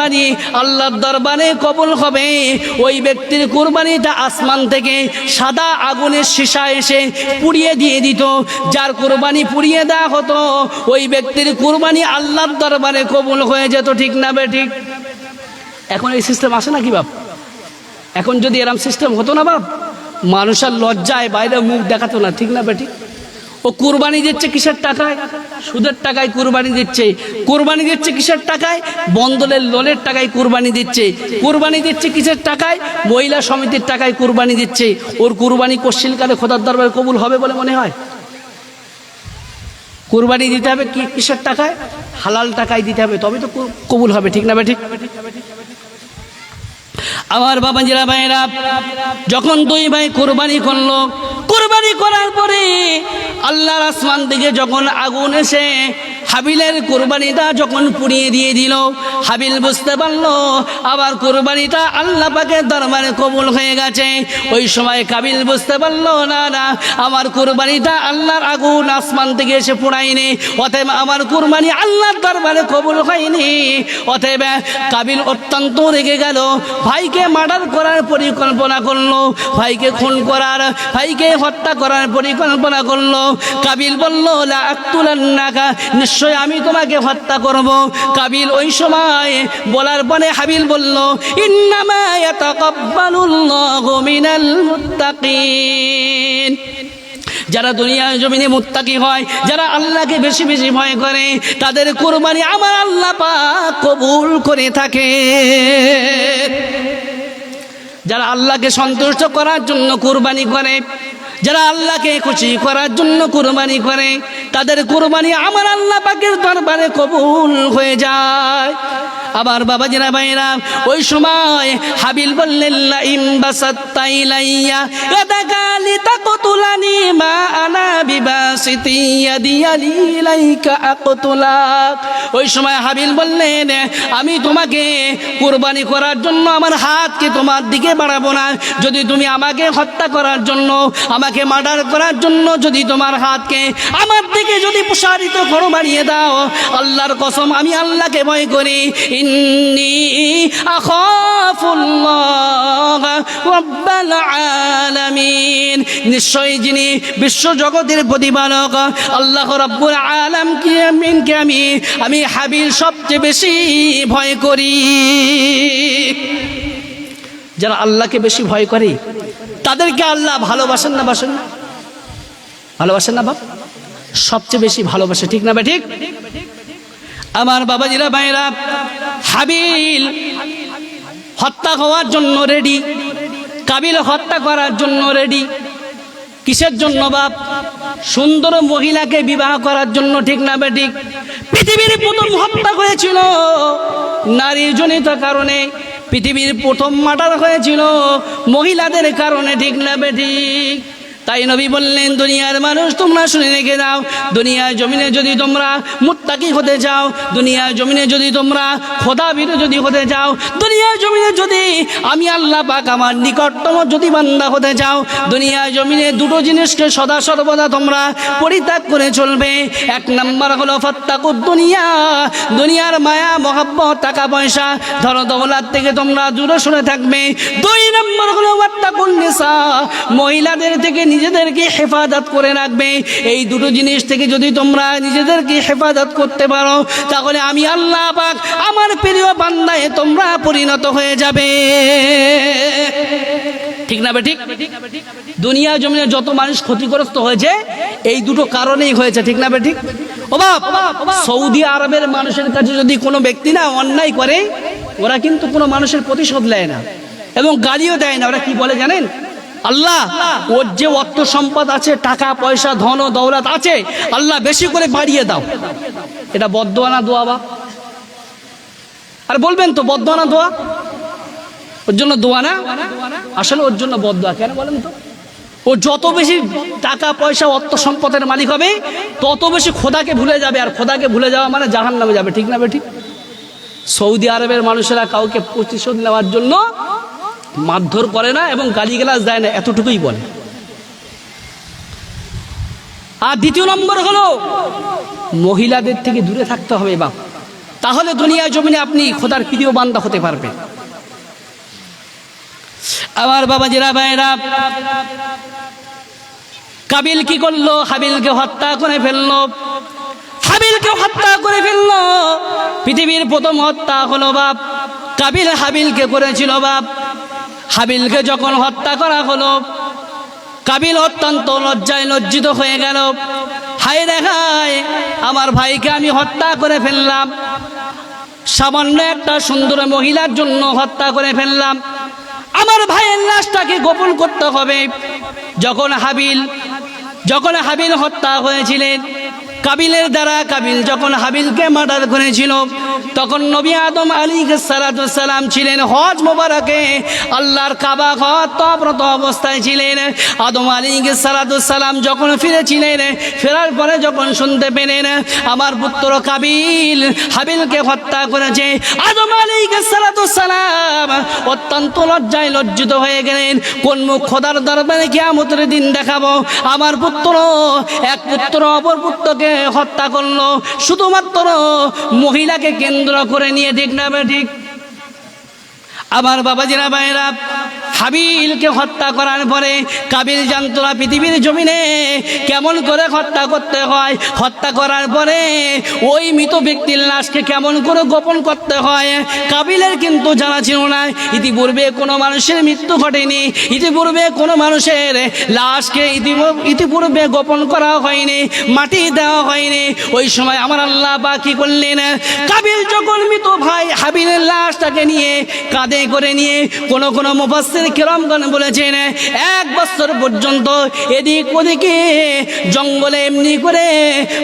কুরবানি আল্লাহর দরবারে কবুল হবে, ওই ব্যক্তির কুরবানিটা আসমান থেকে সাদা আগুনের সীসা এসে পুড়িয়ে দিয়ে দিত। যার কুরবানি পুড়িয়ে দেওয়া হতো ওই ব্যক্তির কুরবানি আল্লাহর দরবারে কবুল হয়ে যেত। ঠিক না বে ঠিক? এখন এই সিস্টেম আসে নাকি বাপ? এখন যদি এরকম সিস্টেম হতো না বাপ, মানুষের লজ্জায় বাইরে মুখ দেখাতো না। ঠিক না বে ঠিক? ও কুরবানি দিচ্ছে কিসের টাকায়? সুদের টাকায় কুরবানি দিচ্ছে। কুরবানি দিচ্ছে কিসের টাকায়? বন্দরের লোনের টাকায় কুরবানি দিচ্ছে। কুরবানি দিচ্ছে কিসের টাকায়? মহিলা সমিতির টাকায় কুরবানি দিচ্ছে। ওর কুরবানি কশিলকালে খোদার দরবারে কবুল হবে বলে মনে হয়? কুরবানি দিতে হবে কিসের টাকায়? হালাল টাকায় দিতে হবে, তবে তো কবুল হবে। ঠিক না বে ঠিক? আমার বাবাজিরা ভাইরা, যখন দুই ভাই কুরবানি করলো, কুরবানি করার পরে আল্লাহর আসমান থেকে যখন আগুন এসে হাবিলের কুরবানিটা যখন পুড়িয়ে দিয়ে দিল, হাবিল বুঝতে পারলো আবার কুরবানিটা আল্লাহ পাকের দরবারে কবুল হয়ে গেছে। ওই সময় কাবিল বুঝতে পারলো না না, আমার কুরবানিটা আল্লাহর আগুন আসমান থেকে এসে পোড়ায়নি, অতএব আমার কুরবানি আল্লাহর দরবারে কবুল হয়নি। অতএব কাবিল অত্যন্ত রেগে গেল, ভাইকে মার্ডার করার পরিকল্পনা করলো, ভাইকে খুন করার, ভাইকে হত্যা করার পরিকল্পনা করলো। কাবিল বলল লা আকতুলান্নাকা, নিশ্চয় আমি তোমাকে হত্যা করব। কাবিল ওই সময় বলার পরে হাবিল বলল ইন্নামা ইয়াতাকাব্বালুল্লাহু মিনাল মুত্তাকিন। যারা দুনিয়ার জমিনে মুত্তাকি হয়, যারা আল্লাহকে বেশি বেশি ভয় করে, তাদের কুরবানি আমার আল্লাহ পাক কবুল করে থাকে। যারা আল্লাহকে সন্তুষ্ট করার জন্য কুরবানি করে, যারা আল্লাহকে খুশি করার জন্য কুরবানি করে, তাদের কুরবানি আমার আল্লাহ পাকের দরবারে কবুল হয়ে যায়। আবার বাবাজিরা ভাইরা, ওই সময় হাবিল বললেন লা ইন বাসাত্তা ইলাইয়া ইয়াদাকা লিতাকতুলানি মা আনা বিবাসিতি ইয়াদি ইলাইকা আকতুলাক। ওই সময় হাবিল বললেন আমি তোমাকে কুরবানি করার জন্য আমার হাতকে তোমার দিকে বাড়াবো না। যদি তুমি আমাকে হত্যা করার জন্য, আমাকে মার্ডার করার জন্য যদি তোমার হাতকে আমার দিকে যদি প্রসারিত করো, বাড়িয়ে দাও, আল্লাহর কসম আমি আল্লাহকে ভয় করি। ইন্নী আখাফুল্লাহ রাব্বাল আলামিন, নিশ্চয় যিনি বিশ্ব জগতের প্রতিপালক আল্লাহ রাব্বুল আলামিনকে আমি হাবিল সবচেয়ে বেশি ভয় করি। যারা আল্লাহকে বেশি ভয় করে তাদেরকে আল্লাহ ভালোবাসেন না বাসেন না? ভালোবাসেন না বাপ? সবচেয়ে বেশি ভালোবাসে। ঠিক না বে ঠিক? আমার বাবাজিরা ভাইরা, হাবিল হত্যা হওয়ার জন্য রেডি, কাবিল হত্যা করার জন্য রেডি। কিসের জন্য বাপ? সুন্দর মহিলাকে বিবাহ করার জন্য। ঠিক না বে ঠিক? পৃথিবীর প্রথম হত্যা হয়েছিল নারী জনিত কারণে, পৃথিবীর প্রথম মার্ডার হয়েছিল মহিলাদের কারণে। ঠিক না বে ঠিক? তাই নবী বললেন দুনিয়ার মানুষ তোমরা শুনে রেখে দাও, দুনিয়ার জমিনে যদি তোমরা মুত্তাকি হতে চাও, দুনিয়ার জমিনে যদি তোমরা খোদাভীরু যদি হতে চাও, দুনিয়ার জমিনে যদি আমি আল্লাহ পাক আমার নিকটতম যদি বান্দা হতে চাও, দুনিয়ার জমিনে দুটো জিনিসকে সদা সর্বদা তোমরা পরিত্যাগ করে চলবে। এক নাম্বার হলো ফাত্তাকুদ দুনিয়া, দুনিয়ার মায়া মহব্বত টাকা পয়সা ধন দৌলত থেকে তোমরা দূরে সরে থাকবে। দুই নম্বর হলো ওয়াত্তাকুন নিসা, মহিলাদের থেকে নিজেদেরকে হেফাজত করে রাখবে। এই দুটো জিনিস থেকে যদি তোমরা নিজেদেরকে হেফাজত করতে পারো, তাহলে আমি আল্লাহ পাক আমার প্রিয় বান্দায় তোমরা পরিণত হয়ে যাবে। ঠিক না বে ঠিক? দুনিয়া জমিনে যত মানুষ ক্ষতিগ্রস্ত হয়েছে এই দুটো কারণেই হয়েছে। ঠিক না বে ঠিক? ও বাপ, সৌদি আরবের মানুষের কাছে যদি কোনো ব্যক্তি না অন্যায় করে, ওরা কিন্তু কোনো মানুষের প্রতিশোধ নেয় না এবং গালিও দেয় না। ওরা কি বলে জানেন? আল্লাহ ওর যে অর্থ সম্পদ আছে, টাকা পয়সা ধন ও দৌলত আছে, আল্লাহ বেশি করে বাড়িয়ে দাও। এটা বদদোয়া না দোয়া বাপ? আর বলবেন তো বদদোয়া না দোয়া? ওর জন্য দোয়া না, আসলে ওর জন্য বদদোয়া। কেন বলেন তো? ও যত বেশি টাকা পয়সা অর্থ সম্পদের মালিক হবে, তত বেশি খোদাকে ভুলে যাবে, আর খোদাকে ভুলে যাওয়া মানে জাহান্নামে যাবে। ঠিক না বে ঠিক? সৌদি আরবের মানুষেরা কাউকে প্রতিশোধ নেওয়ার জন্য মারধর করে না এবং গালিগালাজ দেয় না, এতটুকুই বলে। আর দ্বিতীয় নম্বর হলো মহিলাদের থেকে দূরে থাকতে হবে বাপ। তাহলে দুনিয়া জমিনে আপনি খোদার প্রিয় বান্দা হতে পারবেন। আমার বাবাজিরা ভাইরা, কাবিল কি করলো? হাবিলকে হত্যা করে ফেললো। হাবিলকে হত্যা করে ফেললো। পৃথিবীর প্রথম হত্যা হলো বাপ। কাবিল হাবিলকে করেছিল বাপ। হাবিলকে যখন হত্যা করা হলো, কাবিল অত্যন্ত লজ্জায় লজ্জিত হয়ে গেল। হায় রে হায়, আমার ভাইকে আমি হত্যা করে ফেললাম, সামান্য একটা সুন্দর মহিলার জন্য হত্যা করে ফেললাম। আমার ভাইয়ের লাশটাকে গোপন করতে হবে। যখন হাবিল হত্যা হয়েছিলেন কাবিলের দ্বারা, কাবিল যখন হাবিলকে মার্ডার করেছিল, তখন নবী আদম আলাইহিস সালাম ছিলেন হজ মোবারকে, আল্লাহর কাবা ঘর তবরত অবস্থায় ছিলেন। আদম আলাইহিস সালাম যখন ফিরেছিলেন, ফেরার পরে যখন শুনতে পেলেন আমার পুত্র কাবিল হাবিলকে হত্যা করেছে, আদম আলাইহিস সালাম অত্যন্ত লজ্জায় লজ্জিত হয়ে গেলেন। কোন মুখ খোদার দরবারে কিয়ামতের দিন দেখাবো? আমার পুত্র এক পুত্র অপর পুত্রকে হত্যা করলো শুধুমাত্র মহিলাকে কেন্দ্র করে নিয়ে। ঠিক না ঠিক? আমার বাবাজিরা ভাইরা, হাবিলকে হত্যা করার পরে কাবিল জানতো না পৃথিবীর জমিনে কেমন করে হত্যা করতে হয়। হত্যা করার পরে ওই মৃত ব্যক্তির লাশকে কেমন করে গোপন করতে হয় কাবিলের কিন্তু জানা ছিল না। ইতিপূর্বে কোনো মানুষের মৃত্যু ঘটেনি, ইতিপূর্বে কোনো মানুষের লাশকে ইতিপূর্বে গোপন করা হয়নি, মাটি দেওয়া হয়নি। ওই সময় আমার আল্লাহ পাক কি করলেন? কাবিল যখন মৃত ভাই হাবিলের লাশটাকে নিয়ে কাঁধে করে নিয়ে, কোন মুফাসসির কিরামগণ বলেছেন 1 বছর পর্যন্ত এদিক ওদিকে জঙ্গলে এমনি করে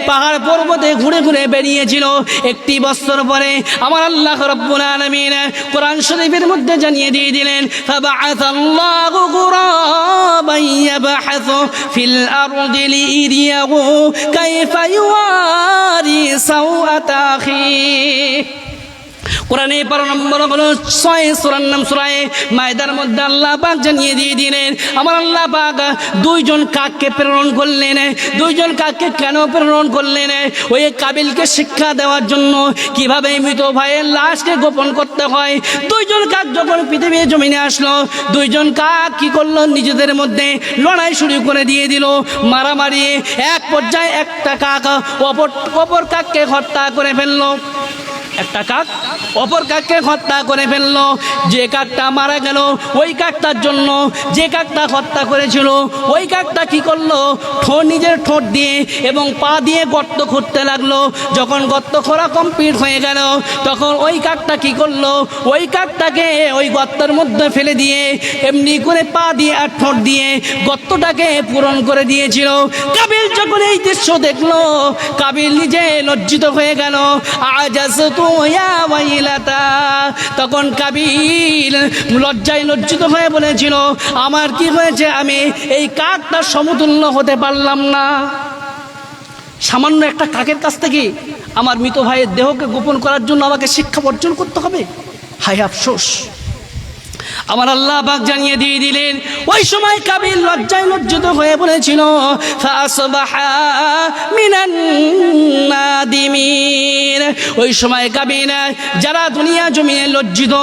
পাহাড় পর্বতে ঘুরে ঘুরে বেরিয়েছিল। 1 বছর পরে আমার আল্লাহ রাব্বুল আলামিন কোরআন শরীফের মধ্যে জানিয়ে দিয়ে দিলেন, ফাবাআসাল্লাহু গুরাবান ইয়াবহাসু ফিল আরদি লিইরিয়াহু কাইফা ইওয়ারি সাওআতা আখিহি। কোরআনে 12 নম্বর হলো 6 সূরার নাম সূরা মায়দার মধ্যে আল্লাহ পাক জানিয়ে দিয়ে দিলেন, আমার আল্লাহ পাক 2 জন কাককে প্রেরণ করলেন। 2 জন কাককে কেন প্রেরণ করলেন? ওই কাবিলকে শিক্ষা দেওয়ার জন্য, কিভাবে মৃত ভাইয়ের লাশকে গোপন করতে হয়। 2 জন কাক যখন পৃথিবীর জমিনে আসলো, 2 জন কাক কি করলো? নিজেদের মধ্যে লড়াই শুরু করে দিয়ে দিল, মারামারি। এক পর্যায়ে একটা কাক অপর কাককে হত্যা করে ফেললো। একটা কাক অপর কাককে হত্যা করে ফেললো। যে কাকটা মারা গেল, ওই কাকটার জন্য যে কাকটা হত্যা করেছিল, ওই কাকটা কি করলো? নিজের ঠোঁট দিয়ে এবং পা দিয়ে গর্ত খুঁড়তে লাগলো। যখন গর্ত খোঁড়া কমপ্লিট হয়ে গেল, তখন ওই কাকটা কি করলো? ওই কাকটাকে ওই গর্তের মধ্যে ফেলে দিয়ে এমনি করে পা দিয়ে আর ঠোঁট দিয়ে গর্তটাকে পূরণ করে দিয়েছিল। কাবিল যখন এই দৃশ্য দেখলো, কাবিল নিজে লজ্জিত হয়ে গেল। তখন কাবিল লজ্জায় লজ্জিত হয়ে বলেছিল, আমার কি হয়েছে? আমি এই কাকটার সমতুল্য হতে পারলাম না। সামান্য একটা কাকের কাছ থেকে আমার মৃত ভাইয়ের দেহকে গোপন করার জন্য আমাকে শিক্ষা অর্জন করতে হবে। হায় আফসোস। আমার আল্লাহ পাক জানিয়ে দিয়ে দিলেন, ওই সময় কাবিল লজ্জায় লজ্জিত হয়ে বলেছিল, ফাসবাহা মিনান নাদিমিন। ওই সময় কাবিল যারা দুনিয়া জমিনে লজ্জিত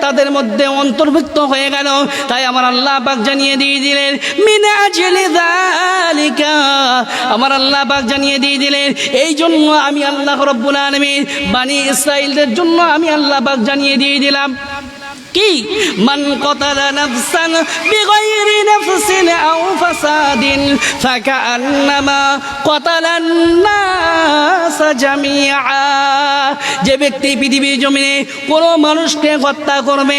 তাদের মধ্যে অন্তর্ভুক্ত হয়ে গেল। তাই আমার আল্লাহ পাক জানিয়ে দিয়ে দিলেন, মিন আজলি যালিকা, আমার আল্লাহ পাক জানিয়ে দিয়ে দিলেন, এই জন্য আমি আল্লাহ রাব্বুল আলামিন বনি ইসরাঈলদের জন্য আমি আল্লাহ পাক জানিয়ে দিয়ে দিলাম কি, মান কতালা নাফসান বিগাইরি নাফসিন আও ফাসাদিন ফাকান্নামা কতালান নাস জামিআ। যে ব্যক্তি পৃথিবীর জমিনে কোনো মানুষকে হত্যা করবে,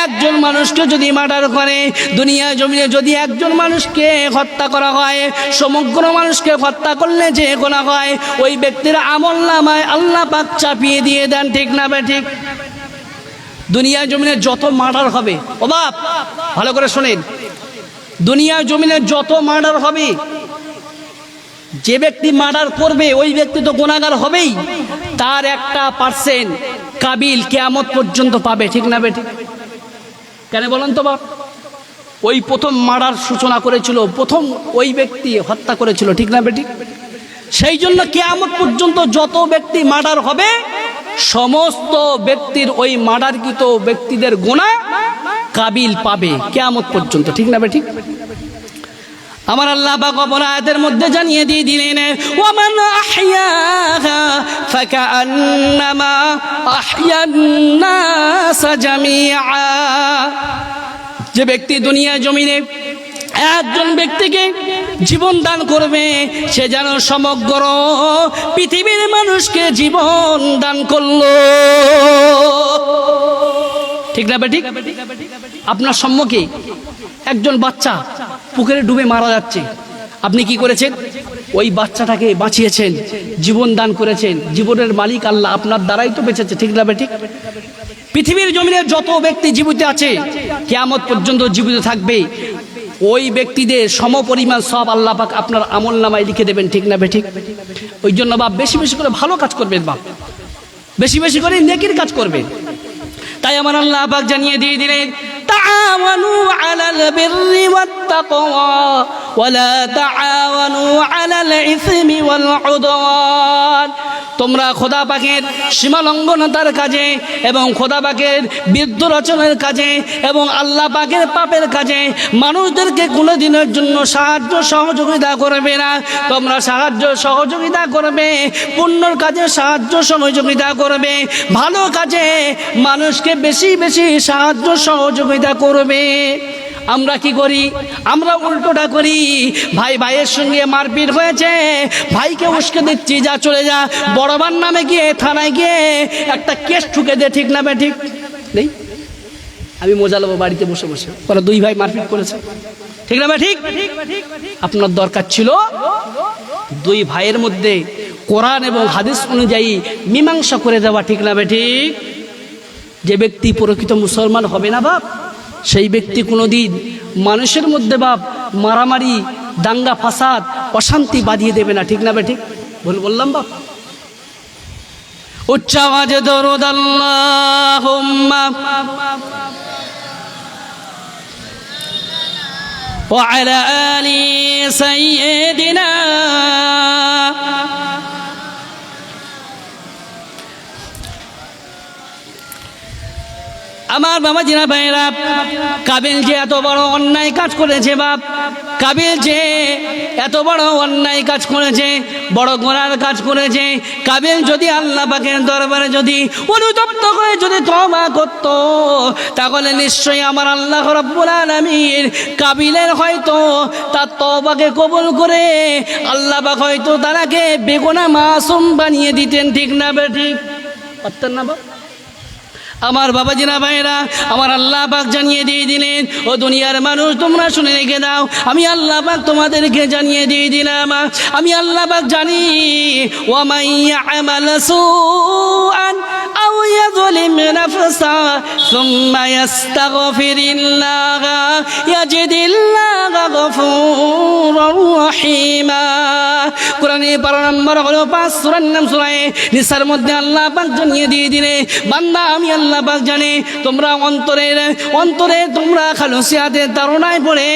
একজন মানুষকে যদি মার্ডার করে, দুনিয়া জমিনে যদি একজন মানুষকে হত্যা করা হয়, সমগ্র মানুষকে হত্যা করলে যে গোনাহ হয়, ওই ব্যক্তির আমলনামায় আল্লাহ পাক চাপিয়ে দিয়ে দেন। ঠিক না বে ঠিক? দুনিয়া জমিনে যত মার্ডার হবে, ও বাপ ভালো করে শোনেন, দুনিয়া জমিনে যত মার্ডার হবে, যে ব্যক্তি মার্ডার করবে ওই ব্যক্তি তো গুনাহগার হবেই, তার 1% কাবিল কিয়ামত পর্যন্ত পাবে। ঠিক না বেটি? কেন বলেন তো বাপ? ওই প্রথম মার্ডার সূচনা করেছিল, প্রথম ওই ব্যক্তি হত্যা করেছিল। ঠিক না বেটি? সেই জন্য কিয়ামত পর্যন্ত যত ব্যক্তি মার্ডার হবে সমস্ত ব্যক্তির ওই মার্ডারকৃত ব্যক্তিদের গুনাহ কাবিল পাবে কিয়ামত পর্যন্ত, ঠিক না ঠিক? আমার আল্লাহ পাক অপর আয়াতের মধ্যে জানিয়ে দিয়ে দিলেন, ওয়ামান আহইয়াহা ফাকান্নামা আহইয়ান নাস জামিআ। যে ব্যক্তি দুনিয়া জমিনে একজন ব্যক্তিকে জীবন দান করবে সে যেন সমগ্র পৃথিবীর মানুষকে জীবন দান করলো, ঠিক না ঠিক? আপনার সম্মুখে একজন বাচ্চা পুকুরে ডুবে মারা যাচ্ছে, আপনি কি করেছেন? ওই বাচ্চাটাকে বাঁচিয়েছেন, জীবন দান করেছেন। জীবনের মালিক আল্লাহ, আপনার দ্বারাই তো বেঁচেছে, ঠিক না ঠিক? পৃথিবীর জমিনে যত ব্যক্তি জীবিত আছে কিয়ামত পর্যন্ত জীবিত থাকবে, ওই ব্যক্তিদের সমপরিমাণ সব আল্লাহ পাক আপনার আমলনামায় লিখে দেবেন, ঠিক না ঠিক? ওই জন্য বাপ বেশি বেশি করে ভালো কাজ করবেন, বাপ বেশি বেশি করে নেকির কাজ করবেন। তাই আমার আল্লাহ পাক জানিয়ে দিয়ে দিলেন, তাআওয়ানু আলাল বিররি ওয়াত তাকওয়া ওয়ালা তাআওয়ানু আলাল ইসমি ওয়াল উদওয়ান। তোমরা খোদা পাকের সীমা লঙ্ঘনতার কাজে এবং খোদা পাকের বিরুদ্ধ রচনের কাজে এবং আল্লাহ পাকের পাপের কাজে মানুষদেরকে কোনো দিনের জন্য সাহায্য সহযোগিতা করবে না। তোমরা সাহায্য সহযোগিতা করবে, পুণ্যর কাজে সাহায্য সহযোগিতা করবে, ভালো কাজে মানুষকে বেশি বেশি সাহায্য সহযোগিতা করবে। আমরা কি করি? আমরা উল্টোটা করি। ভাই ভাইয়ের সঙ্গে মারপিট হয়েছে, ভাইকে উস্কে দিচ্ছি, যা চলে যা, বড়বার নামে গিয়ে থানায় গিয়ে একটা কেস ঠুকে দে, ঠিক না ঠিক? নেই, আমি মজা নেবো বাড়িতে বসে বসে, ওরা দুই ভাই মারপিট করেছে, ঠিক না ঠিক? আপনার দরকার ছিল দুই ভাইয়ের মধ্যে কোরআন এবং হাদিস অনুযায়ী মীমাংসা করে দেওয়া, ঠিক না ঠিক? যে ব্যক্তি প্রকৃত মুসলমান হবে না বাপ, সেই ব্যক্তি কোনোদিন মানুষের মধ্যে বাপ মারামারি, দাঙ্গা ফাসাদ, অশান্তি বাঁধিয়ে দেবে না, ঠিক না ঠিক? ভুল বললাম বাপ? উচ্চ আওয়াজে দরুদ আল্লাহুম্মা ওয়া আলা আলি সাইয়্যিদিনা। আমার বাবা জিনা ভাইরা, কাবিল যে এত বড় অন্যায় কাজ করেছে বাপ, কাবিল যে এত বড় অন্যায় কাজ করেছে, বড় গুনার কাজ করেছে, কাবিল যদি আল্লাহ পাকের দরবারে যদি অনুতপ্ত করে যদি তওবা করত, তাহলে নিশ্চয়ই আমার আল্লাহ রাব্বুল আলামিন কাবিলের হয়তো তার তওবাকে কবুল করে আল্লাহ পাক হয়তো তাকে বেগুনাহ মাসুম বানিয়ে দিতেন, ঠিক না ঠিক? পারতেন না বাপ? আমার বাবা জিনা ভাইরা, আমার আল্লাহ পাক জানিয়ে দিয়ে দিলেন, ও দুনিয়ার মানুষ তোমরা শুনে রেখে দাও, আমি আল্লাহ পাক তোমাদেরকে জানিয়ে দিয়ে দিলাম, আমি আল্লাহ পাক জানি, ওয়া মান ইয়ামাল সুআন আও ইয়াযলিম নাফসা সুম্মা ইস্তাগফিরিল্লাহ ইয়াজিদিল্লাহা গফুরুর রহিমা। কোরআনে 12 নম্বর হলো 5 সূরার নাম সূরা নিসার মধ্যে আল্লাহ পাক জানিয়ে দিয়ে দিলেন, বান্দা আমি আল্লাহ পাক জানে তোমরা অন্তরে তোমরা খালুসিয়াতের তাড়নায় পড়ে,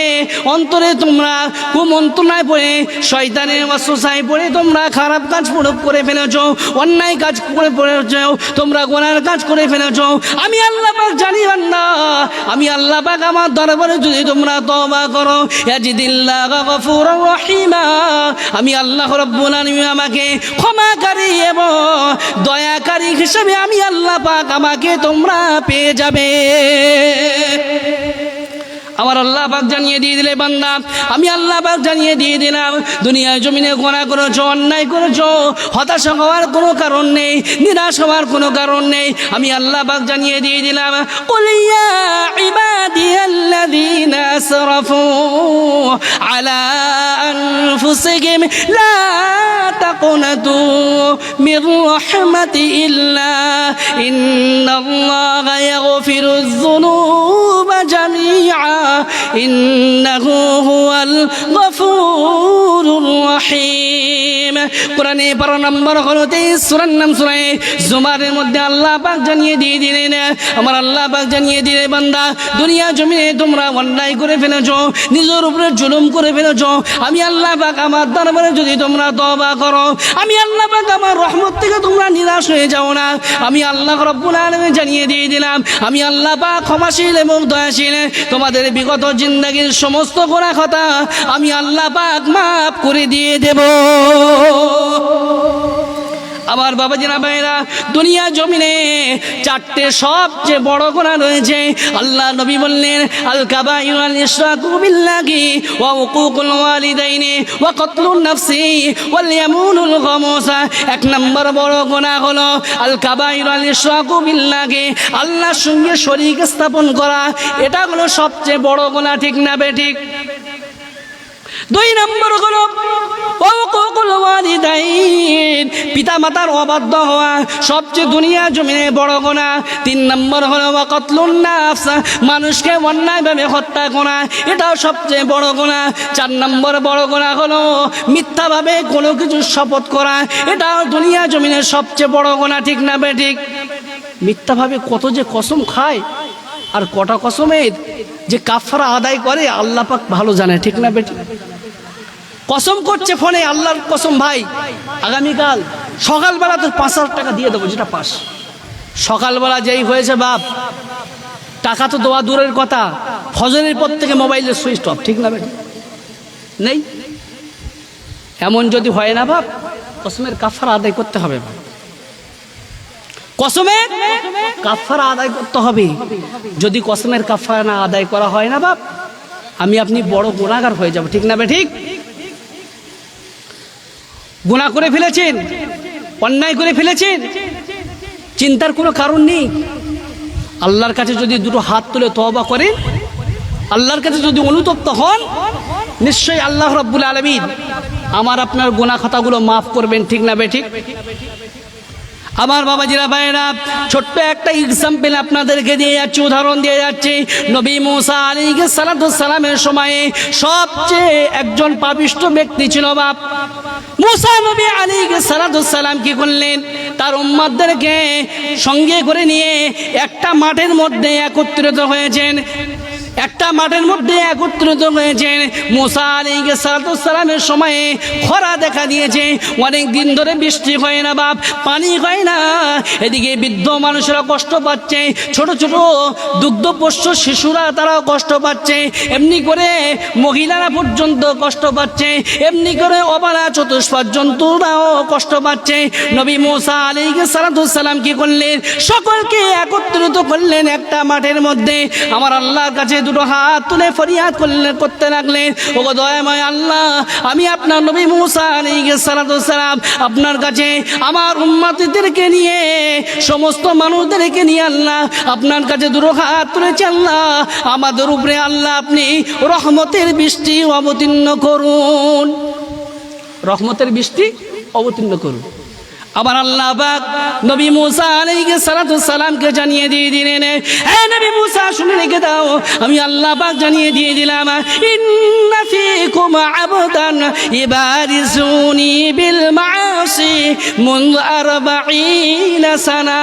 অন্তরে তোমরা কুমন্ত্রণায় পড়ে, শয়তানের ওয়াসওয়াসায় পড়ে তোমরা খারাপ কাজ করে ফেলেছো, অন্যায় কাজ করে ফেলেছো, তোমরা গুনার কাজ করে ফেলেছো। আমি আল্লাহ পাক জানি বান্দা, আমি আল্লাহ পাক আমার দরবারে যদি তোমরা তওবা করো, ইয়াজিদিল্লাহু গফুরুর রহিমা, আমি আল্লাহ রাব্বুল আলামিন আমাকে ক্ষমাকারী এবং দয়াকারী হিসেবে আমি আল্লাহ পাক আমাকে তোমরা পেয়ে যাবে। আমার আল্লাহ পাক জানিয়ে দিয়ে দিলে বান্দা, আমি আল্লাহ পাক জানিয়ে দিয়ে দিলাম, দুনিয়ার জমিনে গুনাহ করেছো, অন্যায় করেছো, হতাশা হওয়ার কোনো কারণ নেই, নিরাশ হওয়ার কোনো কারণ নেই। আমি আল্লাহ পাক জানিয়ে দিয়ে দিলাম, কুল ইয়া ইবাদিয়াল্লাযীনা আসরাফু আলা আনফুসিহিম লা তাকুনাতু মির রাহমাতিল্লাহ ইন্নাল্লাহা ইয়াগফিরুয যুনুবা জামিআ ইন্নাহু হুয়াল গফুরুর রহিম। কোরআনে 12 নম্বর হলো 23 সূরার নাম সূরা জুমারের মধ্যে আল্লাহ পাক জানিয়ে দিয়ে দিলেন, আমার আল্লাহ পাক জানিয়ে দিলেন, বান্দা দুনিয়া জমিনে তোমরা অন্যায় করে ফেলেছো, নিজের উপরে জুলুম করে ফেলেছো, আমি আল্লাহ পাক আমার দরবারে যদি তোমরা তওবা করো, আমি আল্লাহ পাক আমার রহমত থেকে তোমরা নিরাশ হয়ে যাও না, আমি আল্লাহ রাব্বুল আলামিন জানিয়ে দিয়ে দিলাম, আমি আল্লাহ পাক ক্ষমাশীল এবং দয়াশীল, তোমাদের বিগত জিন্দেগীর সমস্ত গুনাহ খাতা আমি আল্লাহ পাক মাফ করে দিয়ে দেব। আমার বাবাজিরা ভাইরা, দুনিয়া জমিনে 4টে সবচেয়ে বড় গুনাহ রয়েছে। আল্লাহ নবী বললেন, আল কাবাইরু আল ইশরাকু বিল্লাহি ওয়া উকুকুল ওয়ালিদাইনি ওয়া কতলুন নাফসি ওয়াল ইয়ামিনুল গামুসা। 1 নম্বর বড় গুনাহ হলো আল কাবাইরু আল ইশরাকু বিল্লাহি, আল্লাহর সঙ্গে শরীক স্থাপন করা, এটা হলো সবচেয়ে বড় গুনাহ, ঠিক না বেঠিক? 2 নম্বর হলো উকুকুল ওয়ালিদাইন, পিতা মাতার অবাধ্য হওয়া, সবচেয়ে দুনিয়া জমিনে বড় গুনাহ। 3 নম্বর হলো কতলুন নাফস, মানুষকে অন্যায়ভাবে হত্যা করা, এটাও সবচেয়ে বড় গুনাহ। 4 নম্বর বড় গুনাহ হলো মিথ্যাভাবে কোনো কিছু শপথ করা, এটাও দুনিয়া জমিনে সবচেয়ে বড় গুনাহ, ঠিক না বেঠিক? মিথ্যাভাবে কত যে কসম খায়, আর কটা কসমের যে কাফারা আদায় করে আল্লাহ পাক ভালো জানে, ঠিক না বেঠিক? কসম করছে ফোনে, আল্লাহর কসম ভাই আগামীকাল সকালবেলা তোর 5,000 টাকা দিয়ে দেবো, যেটা পাস। সকালবেলা যেই হয়েছে বাপ, টাকা তো দেওয়া দূরের কথা, ফজরের পর থেকে মোবাইলের সুইচ অফ, ঠিক না বেঠিক? নেই। এমন যদি হয় না বাপ, কসমের কাফারা আদায় করতে হবে বাপ, কসমের কাফারা আদায় করতে হবে। যদি কসমের কাফারা না আদায় করা হয় না বাপ, আমি আপনি বড় গুনাহগার হয়ে যাব, ঠিক না বেঠিক? গুনাহ করে ফেলেছেন, অন্যায় করে ফেলেছেন, চিন্তার কোনো কারণ নেই। আল্লাহর কাছে যদি দুটো হাত তুলে তওবা করেন, আল্লাহর কাছে যদি অনুতপ্ত হন, নিশ্চয়ই আল্লাহ রাব্বুল আলামিন আমার আপনার গুনাহ খাতাগুলো মাফ করবেন, ঠিক না বেঠিক? আমার বাবাজিরা ভাইরা, ছোট্ট একটা এক্সাম্পল আপনাদেরকে দিয়ে যাচ্ছি, উদাহরণ দিয়ে যাচ্ছি। নবী মুসা আলাইহিস সালামের সময়ে সবচেয়ে একজন পাপিষ্ঠ ব্যক্তি ছিল বাপ। মুসা নবী আলাইহিস সালাম কি করলেন, তার উম্মতদেরকে সঙ্গে করে নিয়ে একটা মাঠের মধ্যে একত্রিত হয়েছেন, একটা মাঠের মধ্যে একত্রিত হয়েছেন। মুসা আলাইহিস সালামের সময়ে খরা দেখা দিয়েছে, অনেক দিন ধরে বৃষ্টি হয় না বাপ, পানি হয় না। এদিকে বৃদ্ধ মানুষরা কষ্ট পাচ্ছে, ছোট ছোট দুগ্ধপোষ্য শিশুরা তারাও কষ্ট পাচ্ছে, এমনি করে মহিলারা পর্যন্ত কষ্ট পাচ্ছে, এমনি করে অবলা চতুষ্পদ জন্তুরাও কষ্ট পাচ্ছে। নবী মুসা আলাইহিস সালাম কি করলেন, সকলকে একত্রিত করলেন একটা মাঠের মধ্যে। আমার আল্লাহর কাছে দুটো হাত তুলে ফরিয়াদ করতে লাগলেন, ওগো দয়াময় আল্লাহ, আমি আপনার নবী মুসা আলাইহিস সালাম আপনার কাছে আমার উম্মতদেরকে নিয়ে, সমস্ত মানুষদেরকে নিয়ে আল্লাহ আপনার কাছে দুটো হাত তুলেছি। আল্লাহ আমাদের উপরে আল্লাহ আপনি রহমতের বৃষ্টি অবতীর্ণ করুন, রহমতের বৃষ্টি অবতীর্ণ করুন। আবার আল্লাহ পাক নবী মুসা আলাইহিস সালামকে জানিয়ে দিয়ে দিলেন, হে নবী মুসা শুনে রেখে দাও, আমি আল্লাহ পাক জানিয়ে দিয়ে দিলাম, ইন্না ফীকুম আবদান ইবারিজুনি বিল মাআসি মুনযু 40 সানা।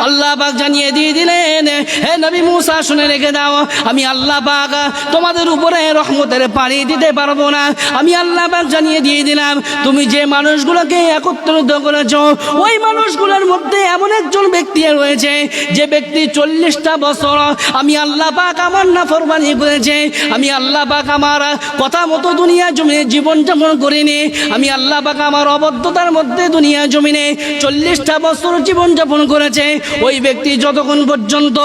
আল্লাহ পাক জানিয়ে দিয়ে দিলেন, হে নবী মুসা শুনে রেখে দাও, আমি আল্লাহ পাক তোমাদের উপরে রহমতের পানি দিতে পারবো না। আমি আল্লাহ পাক জানিয়ে দিয়ে দিলাম, তুমি যে মানুষগুলোকে একত্রিত করেছো, ওই মানুষগুলোর মধ্যে এমন একজন ব্যক্তি রয়েছে, যে ব্যক্তি 40টা বছর আমি আল্লাহ পাক আমার নাফরমানি করেছে, আমি আল্লাহ পাক আমার কথা মতো দুনিয়া জমিনে জীবন যাপন করিনি, আমি আল্লাহ পাক আমার অবদ্ধতার মধ্যে দুনিয়া জমিনে 40টা বছর জীবন যাপন করেছে। ওই ব্যক্তি যতক্ষণ পর্যন্ত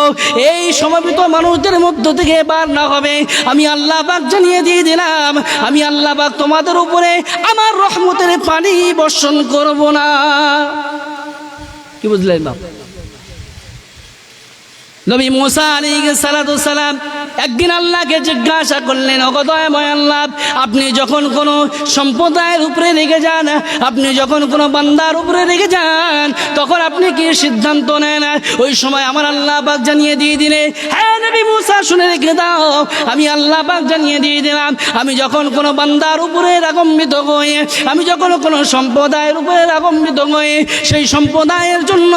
এই সমবেত মানুষদের মধ্য থেকে বার না হবে, আমি আল্লাহ পাক জানিয়ে দিয়ে দিলাম, আমি আল্লাহ পাক তোমাদের উপরে আমার রহমতের পানি বর্ষণ করব না। কি বুঝলেন বাপ? নবী মুসা আলাইহিস সালাতু সালাম একদিন আল্লাহকে জিজ্ঞাসা করলেন, ওগো দয়াময় আল্লাহ, আপনি যখন কোনো সম্প্রদায়ের উপরে রেগে যান, আপনি যখন কোনো বান্দার উপরে রেগে যান, তখন আপনি কি সিদ্ধান্ত নেন? ওই সময় আমার আল্লাহ পাক জানিয়ে দিয়ে দিলে, হ্যাঁ নবী মুসা শুনে রেখে দাও, আমি আল্লাহ পাক জানিয়ে দিয়ে দিলাম, আমি যখন কোনো বান্দার উপরে রাগান্বিত হই, আমি যখন কোনো সম্প্রদায়ের উপরে রাগান্বিত হই, সেই সম্প্রদায়ের জন্য,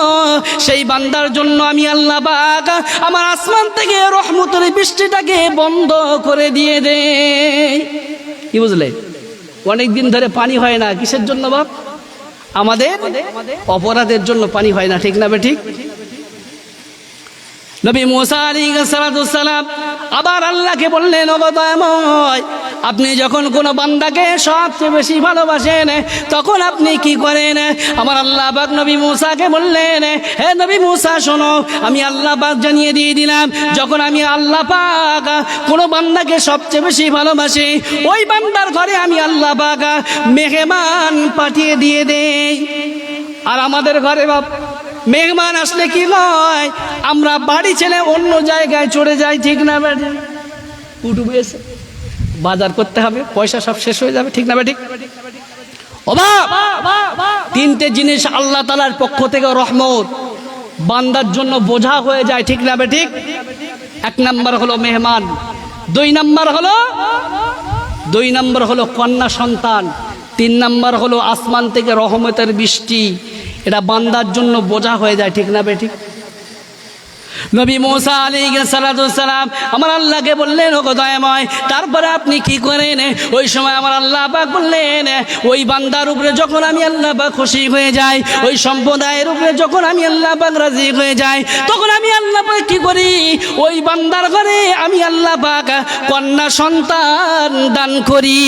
সেই বান্দার জন্য আমি আল্লাহ পাক আমার আসমান থেকে রহমতের বৃষ্টিটাকে বন্ধ করে দিয়ে দে। কি বুঝলে? অনেকদিন ধরে পানি হয় না, কিসের জন্য বাপ? আমাদের অপরাধের জন্য পানি হয় না, ঠিক না বেঠিক? নবী মুসা আলাইহিস সালাতু সালাম আবার আল্লাহকে বললেন, ওগো দয়াময়, আপনি যখন কোনো বান্দাকে সবচেয়ে বেশি ভালোবাসেন, তখন আপনি কি করেন? আমার আল্লাহ পাক নবী মুসাকে বললেন, হে নবী মুসা শোনো, আমি আল্লাহ পাক জানিয়ে দিয়ে দিলাম, যখন আমি আল্লাহ পাক কোনো বান্দাকে সবচেয়ে বেশি ভালোবাসি, ওই বান্দার ঘরে আমি আল্লাহ পাক মেহমান পাঠিয়ে দিয়ে দেই। আর আমাদের ঘরে বাপ মেহমান আসলে কি হয়, আমরা বাড়ি ছেড়ে অন্য জায়গায় চলে যাই, ঠিক না বেঠিক? কুটুমে এসে বাজার করতে হবে, পয়সা সব শেষ হয়ে যাবে, ঠিক না বেঠিক? ও বাপ, তিনটে জিনিস আল্লাহ তাআলার পক্ষ থেকে রহমত, বান্দার জন্য বোঝা হয়ে যায়, ঠিক না বেঠিক? এক নাম্বার হলো মেহমান, দুই নাম্বার হলো কন্যা সন্তান, তিন নাম্বার হলো আসমান থেকে রহমতের বৃষ্টি। এটা বান্দার জন্য বোঝা হয়ে যায়, ঠিক না বেঠিক? নবী মুসা আলাইহিস সালাতু সালাম আমার আল্লাহকে বললেন, ওগো দয়াময়, তারপরে আপনি কি করেন? ওই সময় আমার আল্লাহ পাক বললেন, ওই বান্দার উপরে যখন আমি আল্লাহ পাক খুশি হয়ে যাই, ওই সম্প্রদায়ের উপরে যখন আমি আল্লাহ পাক রাজি হয়ে যাই, তখন আমি আল্লাহ পাক কি করি? ওই বান্দার ঘরে আমি আল্লাহ পাক কন্যা সন্তান দান করি।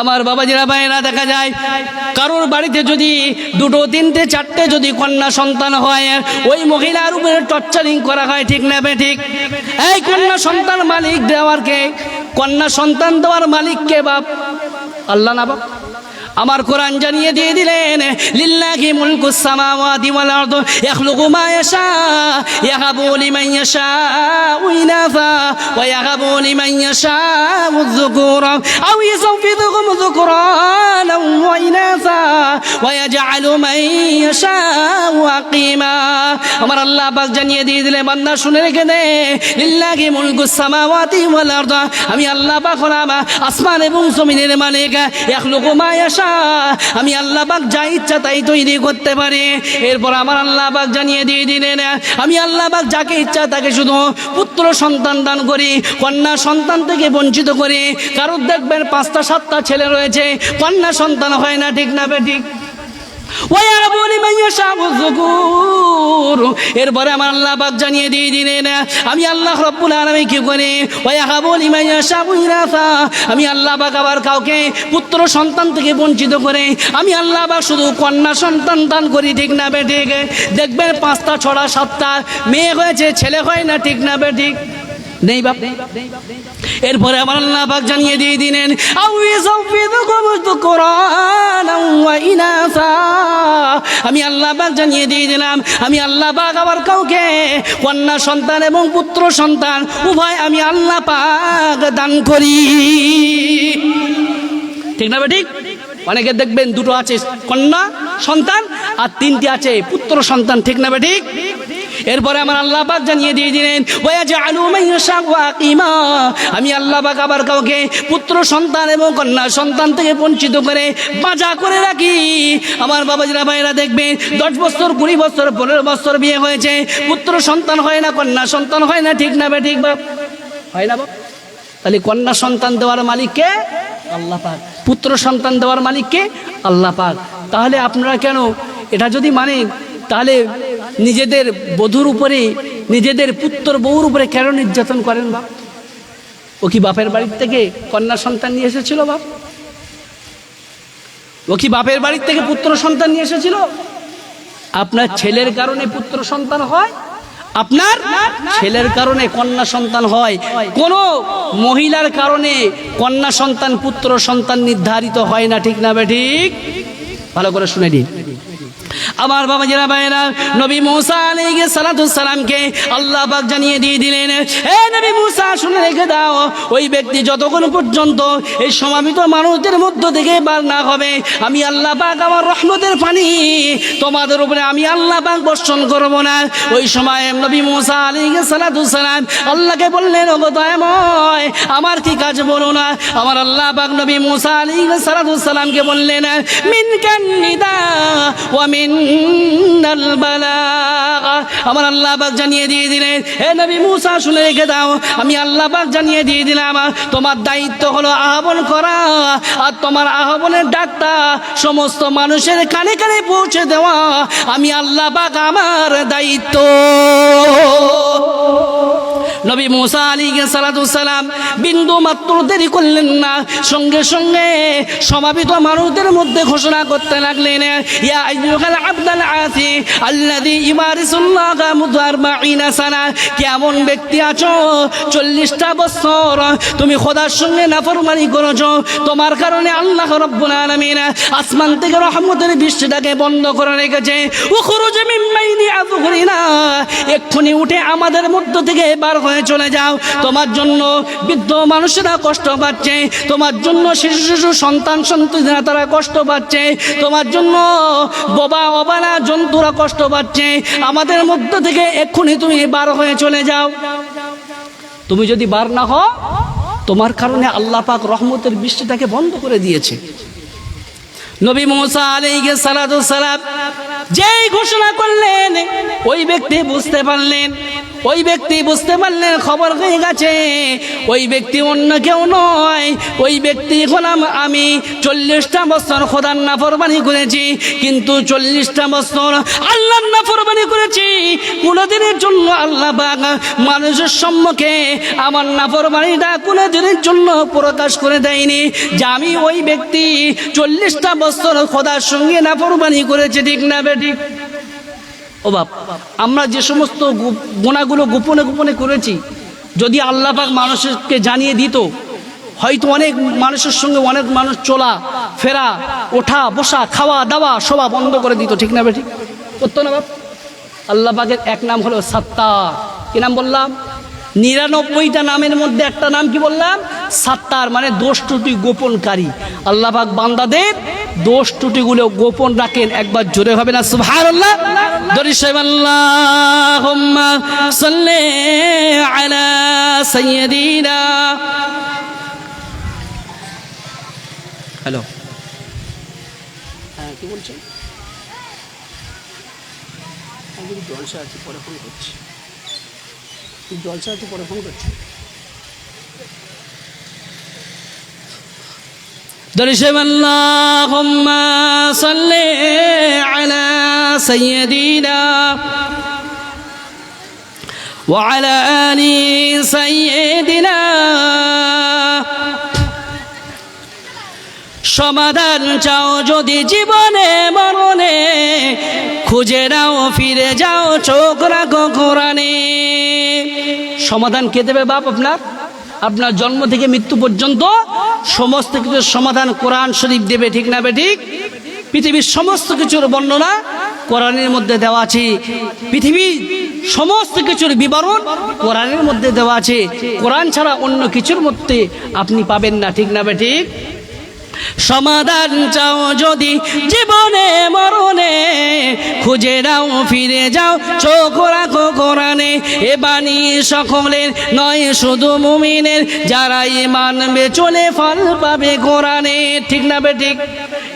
আমার বাবাজিরা ভাইরা, দেখা যায় কারোর বাড়িতে যদি দুটো তিনটে চারটে যদি কন্যা সন্তান হয়, ওই মহিলার উপরে টর্চারিং করা হয়, ঠিক না বেঠিক? এই কন্যা সন্তান মালিক দেওয়ার কে? কন্যা সন্তান দেওয়ার মালিক কে বাপ? আল্লাহ না বাপ? আমার কোরআন জানিয়ে দিয়ে দিলেন, লিল্লাহি মুলকুস সামাওয়াতি ওয়াল আরদ ইয়াখলুকু মা ইয়াশা ইয়াহাবু লিমান ইয়াশাউ ইনাফা ওয়া ইয়াহাবু লিমান ইয়াশাউ যুকুরা আও ইউযাওযিজুহুম যুকরানা ওয়া ইনাফা ওয়া ইয়াজআলু মান ইয়াশাউ আকিমা। আমার আল্লাহ পাক জানিয়ে দিয়ে দিলেন, বান্দা শুনে রেখে দে, লিল্লাহি মুলকুস সামাওয়াতি ওয়াল আরদ, আমি আল্লাহ পাক হলাম আসমান এবং জমিনের মালিক। ইয়াখলুকু মা ইয়াশা, আমি আল্লাহ পাক যা ইচ্ছা তাই তৈরি করতে পারি। এরপর আমার আল্লাহ পাক জানিয়ে দিয়ে দিলেন, আমি আল্লাহ পাক যাকে ইচ্ছা তাকে শুধু পুত্র সন্তান দান করি, কন্যা সন্তান থেকে বঞ্চিত করি। কারোর দেখবেন 5টা 7টা ছেলে রয়েছে, কন্যা সন্তান হয় না, ঠিক না বেঠিক? এরপরে আমার আল্লাহ পাক জানিয়ে দিয়ে দিলেন, আমি আল্লাহ রাব্বুল আলামিন কি করি? আমি আল্লাহ পাক আবার কাউকে পুত্র সন্তান থেকে বঞ্চিত করে আমি আল্লাহ পাক শুধু কন্যা সন্তান দান করি, ঠিক না বেঠিক? দেখবেন 5টা 6টা 7টা মেয়ে হয়েছে, ছেলে হয় না, ঠিক না বেঠিক? নেই বাপ। এরপরে আমার আল্লাহ পাক জানিয়ে দিয়ে দিলেন, আমি আল্লাহ পাক জানিয়ে দিয়ে দিলাম, আমি আল্লাহ পাক আবার কাউকে কন্যা সন্তান এবং পুত্র সন্তান উভয় আমি আল্লাহ পাক দান করি, ঠিক না বেঠিক? অনেকে দেখবেন 2টো আছে কন্যা সন্তান আর 3টি আছে পুত্র সন্তান, ঠিক না বেঠিক? এরপরে আমার আল্লাহ পাক জানিয়ে দিয়ে দিলেন, ওয়াজআলু মান ইয়াশাউ আকিমা, আমি আল্লাহ পাক আবার কাউকে পুত্র সন্তান এবং কন্যা সন্তান থেকে বঞ্চিত করে বাঁচা করে রাখি। আমার বাবাজিরা ভাইরা দেখবেন 10 বছর 20 বছর 15 বছর বিয়ে হয়েছে, পুত্র সন্তান হয় না, কন্যা সন্তান হয় না, ঠিক না বেঠিক বাপ? হয় না বাপ? তাহলে কন্যা সন্তান দেওয়ার মালিক কে? আল্লাহ পাক। পুত্র সন্তান দেওয়ার মালিক কে? আল্লাহ পাক। তাহলে আপনারা কেন এটা যদি মানেন, তাহলে নিজেদের বধূর উপরে, নিজেদের পুত্র বউর উপরে কেন নির্যাতন করেন বাপ? ও কি বাপের বাড়ির থেকে কন্যা সন্তান নিয়ে এসেছিল বাপ? ও কি বাপের বাড়ির থেকে পুত্র সন্তান নিয়ে এসেছিল? আপনার ছেলের কারণে পুত্র সন্তান হয়, আপনার ছেলের কারণে কন্যা সন্তান হয়। কোন মহিলার কারণে কন্যা সন্তান পুত্র সন্তান নির্ধারিত হয় না, ঠিক না বেঠিক? ভালো করে শুনে দিন। আমার বাবা যারা ভাইরা, নবী মুসা আলাইহিস সালামকে আল্লাহ পাক জানিয়ে দিয়ে দিলেন, হে নবী মুসা শুনে রেখে দাও, ওই ব্যক্তি যতক্ষণ পর্যন্ত এই সমাবেত মানুষদের মধ্য থেকে বার না হবে, আমি আল্লাহ পাক আমার রহমতের পানি তোমাদের উপরে আমি আল্লাহ পাক বর্ষণ করব না। ওই সময় নবী মুসা আলাইহিস সালাম আল্লাহকে বললেন, ওগো দয়াময়, আমার কি কাজ বলো না। আমার আল্লাহ পাক নবী মুসা আলাইহিস সালামকে বললেন, মিনকান নিদা ওয়া মিনাল বালাগ। আমার আল্লাহ পাক জানিয়ে দিয়ে দিলেন, হে নবী মুসা শুনে রেখে দাও, আমি আল্লাহ পাক জানিয়ে দিয়ে দিলাম, তোমার দায়িত্ব হলো আহ্বান করা, আর তোমার আহ্বানের ডাকটা সমস্ত মানুষের কানে কানে পৌঁছে দেওয়া আমি আল্লাহ পাক আমার দায়িত্ব। নবী মুসা আলাইহিস সালাম বিন্দু মাত্র দেরি করলেন না, সঙ্গে সঙ্গে সমাবেত মানুষদের মধ্যে ঘোষণা করতে লাগলেন, ইয়া আইয়ুহাল আবদাল আসি আল্লাযী ইমারিসুল্লাহ মুদারবাইনা সানা। কেমন ব্যক্তি আছো 40টা বছর তুমি খোদার সঙ্গে নাফরমানি করেছো, তোমার কারণে আল্লাহ রাব্বুল আলামিন আসমান থেকে রহমতের বৃষ্টিটাকে বন্ধ করে রেখেছে। উখরুজ মিন বাইনি আযহুরিনা, এক্ষুনি উঠে আমাদের মধ্য থেকে বার হয়ে চলে যাও। তোমার জন্য বৃদ্ধ মানুষেরা কষ্ট পাচ্ছে, তোমার জন্য শিশু শিশু সন্তান সন্ততিরা তারা কষ্ট পাচ্ছে, তোমার জন্য বোবা অবালা জন্তুরা কষ্ট পাচ্ছে। আমাদের মধ্য থেকে এক্ষুনি তুমি বার হয়ে চলে যাও। তুমি যদি বার না হও, তোমার কারণে আল্লাহ পাক রহমতের বৃষ্টিটাকে বন্ধ করে দিয়েছে। নবী মুসা আলাইহিস সালাম যেই ঘোষণা করলেন, ওই ব্যক্তি বুঝতে পারলেন খবর হয়ে গেছে, ওই ব্যক্তি অন্য কেউ নয়, ওই ব্যক্তি হলাম আমি। 40টা বছর খোদার নাফরমানি করেছি, কিন্তু 40টা বছর আল্লাহর নাফরমানি করেছি, কোনদিনের জন্য আল্লাহ পাক মানুষের সম্মুখে আমার নাফরমানিটা কোনদিনের জন্য প্রকাশ করে দেয়নি যে আমি ওই ব্যক্তি 40টা বছর খোদার সঙ্গে নাফরমানি করেছে। ঠিক না বেঠিক? ও বাপ, আমরা যে সমস্ত গুনাহগুলো গোপনে গোপনে করেছি, যদি আল্লাহ পাক মানুষকে জানিয়ে দিত, হয়তো অনেক মানুষের সঙ্গে অনেক মানুষ চলা ফেরা, ওঠা বসা, খাওয়া দাওয়া সবা বন্ধ করে দিত। ঠিক না বেঠিক? করতো না বাপ? আল্লাহ পাকের এক নাম হলো সাত্তার। কি নাম বললাম? 99টা নামের মধ্যে একটা নাম কি বললাম? সাত্তার, মানে দোষ ত্রুটি গোপনকারী। আল্লাহ পাক বান্দাদের দোষ ত্রুটিগুলো গোপন রাখেন। একবার জোরে হবে না সুবহানাল্লাহ? দরুদ শরীফ আল্লাহুম্মা সাল্লি আলা সাইয়্যিদিনা। হ্যালো, হ্যাঁ কি বলছেন? আমি জলসা আছি, পরে ফোন করছি। জলসা আছে, পরে ফোন করছি। দরুদ শরীফ আল্লাহুম্মা সাল্লি আলা সাইয়্যিদিনা ওয়া আলা আলি সাইয়্যিদিনা। সমাধান চাও যদি জীবনে মরণে, খুঁজে নাও ফিরে যাও চোখ রাখো কোরআনে। সমাধান কে দেবে বাপ? আপনার জন্ম থেকে মৃত্যু পর্যন্ত সমস্ত কিছুর সমাধান কোরআন শরীফ দেবে। ঠিক না বেঠিক? পৃথিবীর সমস্ত কিছুর বর্ণনা কোরআনের মধ্যে দেওয়া আছে, পৃথিবীর সমস্ত কিছুর বিবরণ কোরআনের মধ্যে দেওয়া আছে। কোরআন ছাড়া অন্য কিছুর মধ্যে আপনি পাবেন না। ঠিক না বেঠিক? সমাধান চাও যদি জীবনে মরণে, খুঁজে নাও ফিরে যাও চোখ রাখো কোরআনে। এ বাণী সকলের নয় শুধু মুমিনের, যারা মানবে চলে ফল পাবে কোরআনে। ঠিক না বেঠিক?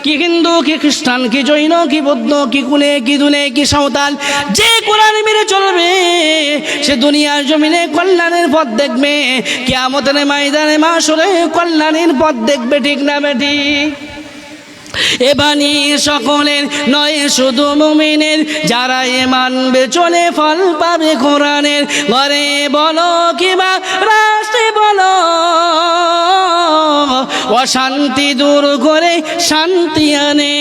কি হিন্দু, কি খ্রিস্টান, কি জৈন, কি বৌদ্ধ, কি কুলে, কি দুলে, কি সাঁওতাল, যে কোরআন মেনে চলবে সে দুনিয়ার জমিনে কল্যাণের পথ দেখবে, কিয়ামতের ময়দানে মাশরে কল্যাণের পথ দেখবে। ঠিক না বেঠিক? এ বাণী সকলের নয় শুধু মুমিনের, যারা মানবে চলে ফল পাবে কোরআনের। ঘরে বলো কিবা রাষ্ট্রে বলো, অশান্তি দূর করে শান্তি আনে।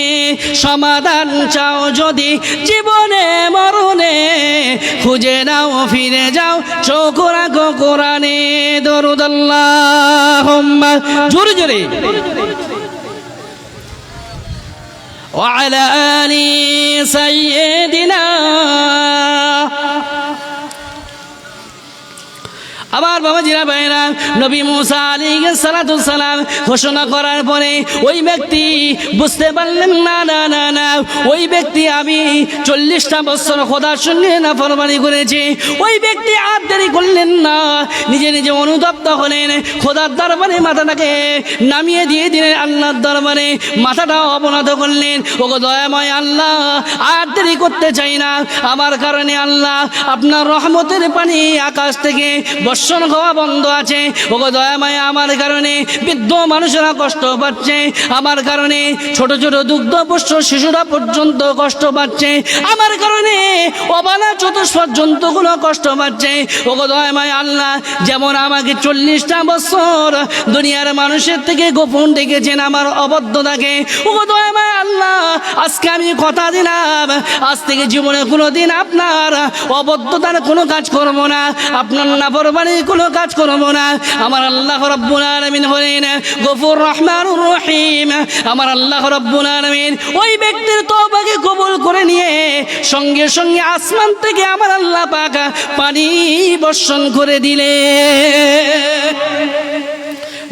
সমাধান চাও যদি জীবনে মরণে, খুঁজে নাও ফিরে যাও চোখ রাখো কোরআনে। দরুদ আল্লাহুম্মা, জোরে জোরে وعلى آل سيدنا আবার বাবাজিরা ভাইরা নবী মুসা আলাইহিস সালাতু সালাম ঘোষণা করার পরে ওই ব্যক্তি বুঝতে পারলেন না না না না ওই ব্যক্তি আমি 40টা বছর খোদার সঙ্গে নাফরমানি করেছি। ওই ব্যক্তি আর দেরি করলেন না, নিজে নিজে অনুতপ্ত হলেন, খোদার দরবারে মাথাটাকে নামিয়ে দিয়ে দিলেন, আল্লাহর দরবারে মাথাটা অবনত করলেন। ওগো দয়াময় আল্লাহ, আর দেরি করতে চাই না, আমার কারণে আল্লাহ আপনার রহমতের পানি আকাশ থেকে বর্ষণ হওয়া বন্ধ আছে। ওগো দয়াময়, আমার কারণে বৃদ্ধ মানুষেরা কষ্ট পাচ্ছে, আমার কারণে ছোট ছোট দুগ্ধপুষ্ট শিশুরা পর্যন্ত কষ্ট পাচ্ছে, আমার কারণে অবালা চতুষ্পদ জন্তুগুলো কষ্ট পাচ্ছে। ওগো দয়াময় আল্লাহ, যেমন আমাকে 40টা বছর দুনিয়ার মানুষের থেকে গোপন রেখেছেন আমার অবদ্ধতাকে, ওগো দয়াময় আল্লাহ, আজকে আমি কথা দিলাম, আজ থেকে জীবনে কোনোদিন আপনার অবদ্ধতার কোনো কাজ করব না, আপনার নাফরমানির কোনো কাজ করব না। আমার আল্লাহ রাব্বুল আলামিন হলেন গফুর রহমানুর রহিম। আমার আল্লাহ রাব্বুল আলামিন ওই ব্যক্তির তওবাকে কবুল করে নিয়ে সঙ্গে সঙ্গে আসমান থেকে আমার আল্লাহ পাক পানি বর্ষণ করে দিলেন।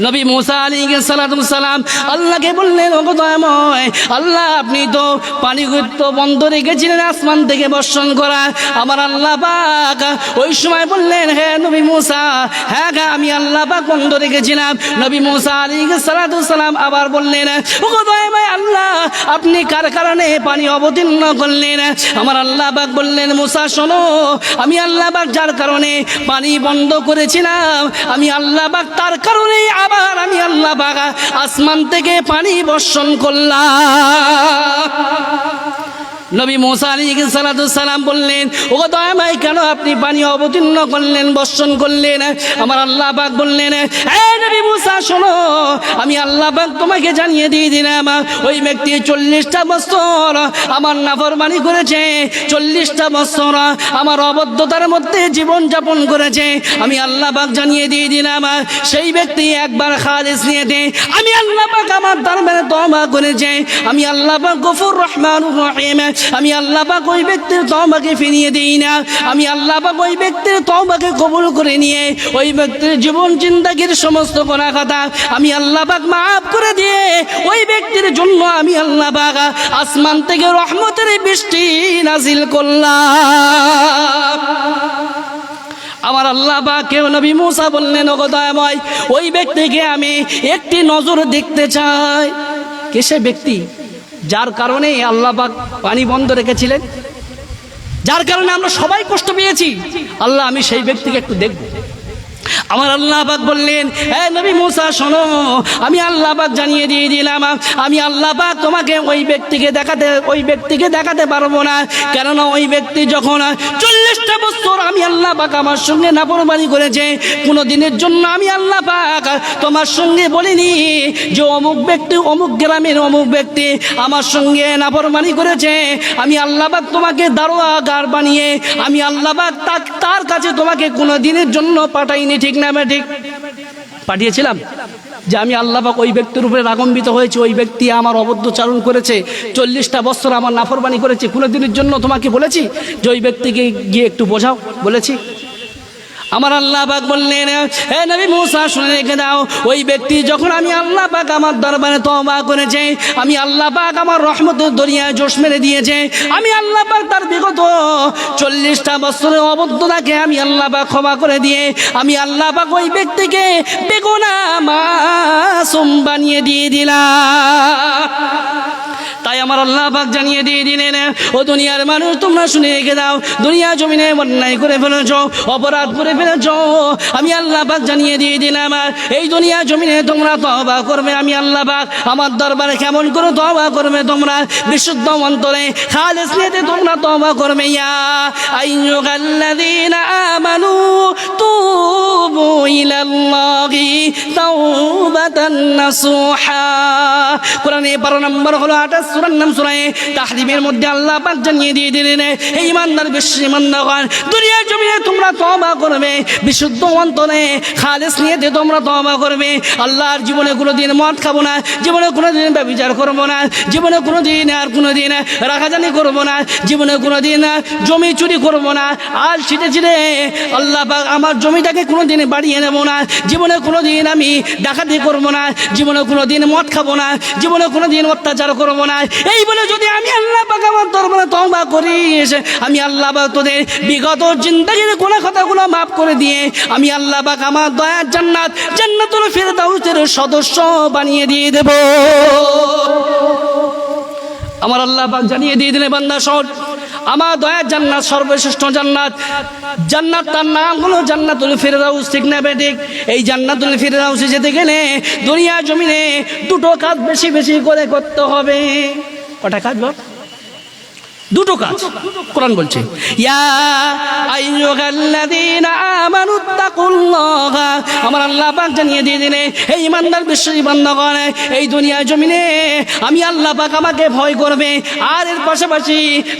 নবী মুসা আলাইহিস সালাতু সালাম আল্লাহকে বললেন, ওগো দয়াময় আল্লাহ, আপনি তো পানি তো বন্ধ রেখেছিলেন আসমান থেকে বর্ষণ করা। আমার আল্লাহ পাক ওই সময় বললেন, হে নবী মুসা, হ্যাঁ আমি আল্লাহ পাক বন্ধ রেখেছিলাম। নবী মুসা আলাইহিস সালাতু সালাম আবার বললেন, ওগো দয়াময় আল্লাহ, আপনি কার কারণে পানি অবতীর্ণ করলেন? আমার আল্লাহ পাক বললেন, মুসা শোনো, আমি আল্লাহ পাক যার কারণে পানি বন্ধ করেছিলাম, আমি আল্লাহ পাক তার কারণে আবার আমি আল্লাহ পাক আসমান থেকে পানি বর্ষণ করলাম। নবী মুসা আলাইহিস সালাতু সালাম বললেন, ওগো দয়াময়, কেন আপনি পানি অবতীর্ণ করলেন, বর্ষণ করলেন? আমার আল্লাহ পাক বললেন, হে নবী মুসা শোনো, আমি আল্লাহ পাক তোমাকে জানিয়ে দিয়ে দিলাম, ওই ব্যক্তি 40টা বছর আমার নাফরমানি করেছে, 40টা বছর আমার অবদ্ধতার মধ্যে জীবন যাপন করেছে। আমি আল্লাহ পাক জানিয়ে দিয়ে দিলাম, সেই ব্যক্তি একবার খালিস নিয়েছে, আমি আল্লাহ পাক আমার দরবারে তওবা করেছে, আমি আল্লাহ পাক গফুর রহমানুর রহিম। আমি আল্লাহ পাক ওই ব্যক্তির তওবাকে ফিরিয়ে দেই না, আমি আল্লাহ পাক ওই ব্যক্তির তওবাকে কবুল করে নিয়ে ওই ব্যক্তির জীবন জিন্দেগীর সমস্ত গুনাহ খাতা আমি আল্লাহ পাক মাফ করে দিয়ে ওই ব্যক্তির জন্য আমি আল্লাহ পাক আসমান থেকে রহমতের বৃষ্টি নাজিল করলাম। আমার আল্লাহ পাক নবী মুসা বললেন, ওগো দয়াময়, ওই ব্যক্তিকে আমি একটি নজর দেখতে চাই। কে সে ব্যক্তি যার কারণে আল্লাহ পাক পানি বন্ধ রেখেছিলেন, যার কারণে আমরা সবাই কষ্ট পেয়েছি? আল্লাহ, আমি সেই ব্যক্তিকে একটু দেখব। আমার আল্লাহ পাক বললেন, হে নবী মুসা শোনো, আমি আল্লাহ পাক জানিয়ে দিয়ে দিলাম, আমি আল্লাহ পাক তোমাকে ওই ব্যক্তিকে দেখাতে পারবো না, কেননা ওই ব্যক্তি যখন 40টা বছর আমি আল্লাহ পাক আমার সঙ্গে নাফরমানি করেছে, কোনো দিনের জন্য আমি আল্লাহ পাক তোমার সঙ্গে বলিনি যে অমুক ব্যক্তি অমুক গ্রামের অমুক ব্যক্তি আমার সঙ্গে নাফরমানি করেছে। আমি আল্লাহ পাক তোমাকে দারোয়াগার বানিয়ে আমি আল্লাহ পাক তার কাছে তোমাকে কোনো দিনের জন্য পাঠাইনি, ঠিক না? ঠিক পাঠিয়েছিলাম যে আমি আল্লাহ পাক ওই ব্যক্তির উপরে রাগান্বিত হয়েছে, ওই ব্যক্তি আমার অবদ্ধচারণ করেছে, 40টা বছর আমার নাফরমানি করেছে, কোনো দিনের জন্য তোমাকে বলেছি যে ওই ব্যক্তিকে গিয়ে একটু বোঝাও? বলেছি? আমার আল্লাহ পাক বললেন, হে নবী মুসা শুনে রেখে দাও, ওই ব্যক্তি যখন আমি আল্লাহ পাক আমার দরবারে তওবা করেছে, আমি আল্লাহ পাক আমার রহমতের দরিয়ায় জোশ মেরে দিয়েছে, আমি আল্লাহ পাক তার বিগত 40টা বছরের অবদ্ধতাকে আমি আল্লাহ পাক ক্ষমা করে দিয়ে আমি আল্লাহ পাক ওই ব্যক্তিকে বেগুনাহ মাসুম বানিয়ে দিয়ে দিলাম। তাই আমার আল্লাহ পাক জানিয়ে দিয়ে দিলেন, ও দুনিয়ার মানুষ, তোমরা শুনে রেখে দাও, দুনিয়া জমিনে অন্যায় করে ফেলেছ, অপরাধ করে ফেলেছ, আমি আল্লাহ পাক জানিয়ে দিয়ে দিলাম, এই দুনিয়া জমিনে তোমরা তওবা করবে, আমি আল্লাহ পাক আমার দরবারে কেমন করে তওবা করবে? তোমরা বিশুদ্ধ অন্তরে খালিস নিয়তে তোমরা তওবা করবে। ইয়া আইয়ুহাল্লাযীনা আমানু তুবু তুবু ইলাল্লাহি তাওবাতান নাসুহা। কোরআনে 12 নম্বর হলো 28 সূরার নাম সূরা তাহরিমের মধ্যে আল্লাহ পাক জানিয়ে দিয়ে দিলেন, হে ঈমানদার বিশ্বাসী ঈমানদারগণ, দুনিয়ার জমিনে তোমরা তওবা করবে, বিশুদ্ধ অন্তরে খালেস নিয়তে তোমরা তওবা করবে। আল্লাহর জীবনে কোনোদিন মদ খাবো না, জীবনে কোনোদিন ব্যভিচার করবো না, জীবনে কোনোদিন আর কোনোদিন রাখাজানি করবো না, জীবনে কোনোদিন জমি চুরি করবো না, আর ছিটে ছিটে আল্লাহ পাক আমার জমিটাকে কোনোদিন বাড়িয়ে নেবো না, জীবনে কোনোদিন আমি ডাকাতি করবো না, জীবনে কোনোদিন মদ খাবো না, জীবনে কোনোদিন অত্যাচার করবো না। এই বলে যদি আমি আল্লাহ পাক আমার দরবারে তওবা করি, আমি আল্লাহ পাক তোদের বিগত জিন্দেগির কোন কথাগুলো মাফ করে দিয়ে আমি আল্লাহ পাক আমার দয়ার জান্নাত জান্নাতুল ফিরদাউসের সদস্য বানিয়ে দিয়ে দেব। আমার আল্লাহ পাক জানিয়ে দিয়ে দিলে, বান্দা শোন, আমার দয়ার জান্নাত সর্বশ্রেষ্ঠ জান্নাত, জান্নাত তার নাম হলো জান্নাতুল ফিরদাউস, ঠিক না বেঠিক? এই জান্নাতুল ফিরদাউসে যেতে গেলে দুনিয়া জমিনে দুটো কাজ বেশি বেশি করে করতে হবে। কটা কাজ বল? দুটো কাজ কোরআন বলছে, ইয়া আইয়ুহাল্লাযীনা আমানুত্তাকুল্লাহ। আমার আল্লাহ পাক জানিয়ে দিয়ে দিলে, হে ঈমানদার বিশ্বাসী বান্দাগণ, এই দুনিয়া জমিনে আমি আল্লাহ পাক আমাকে ভয় করবে, আর এর পাশাপাশি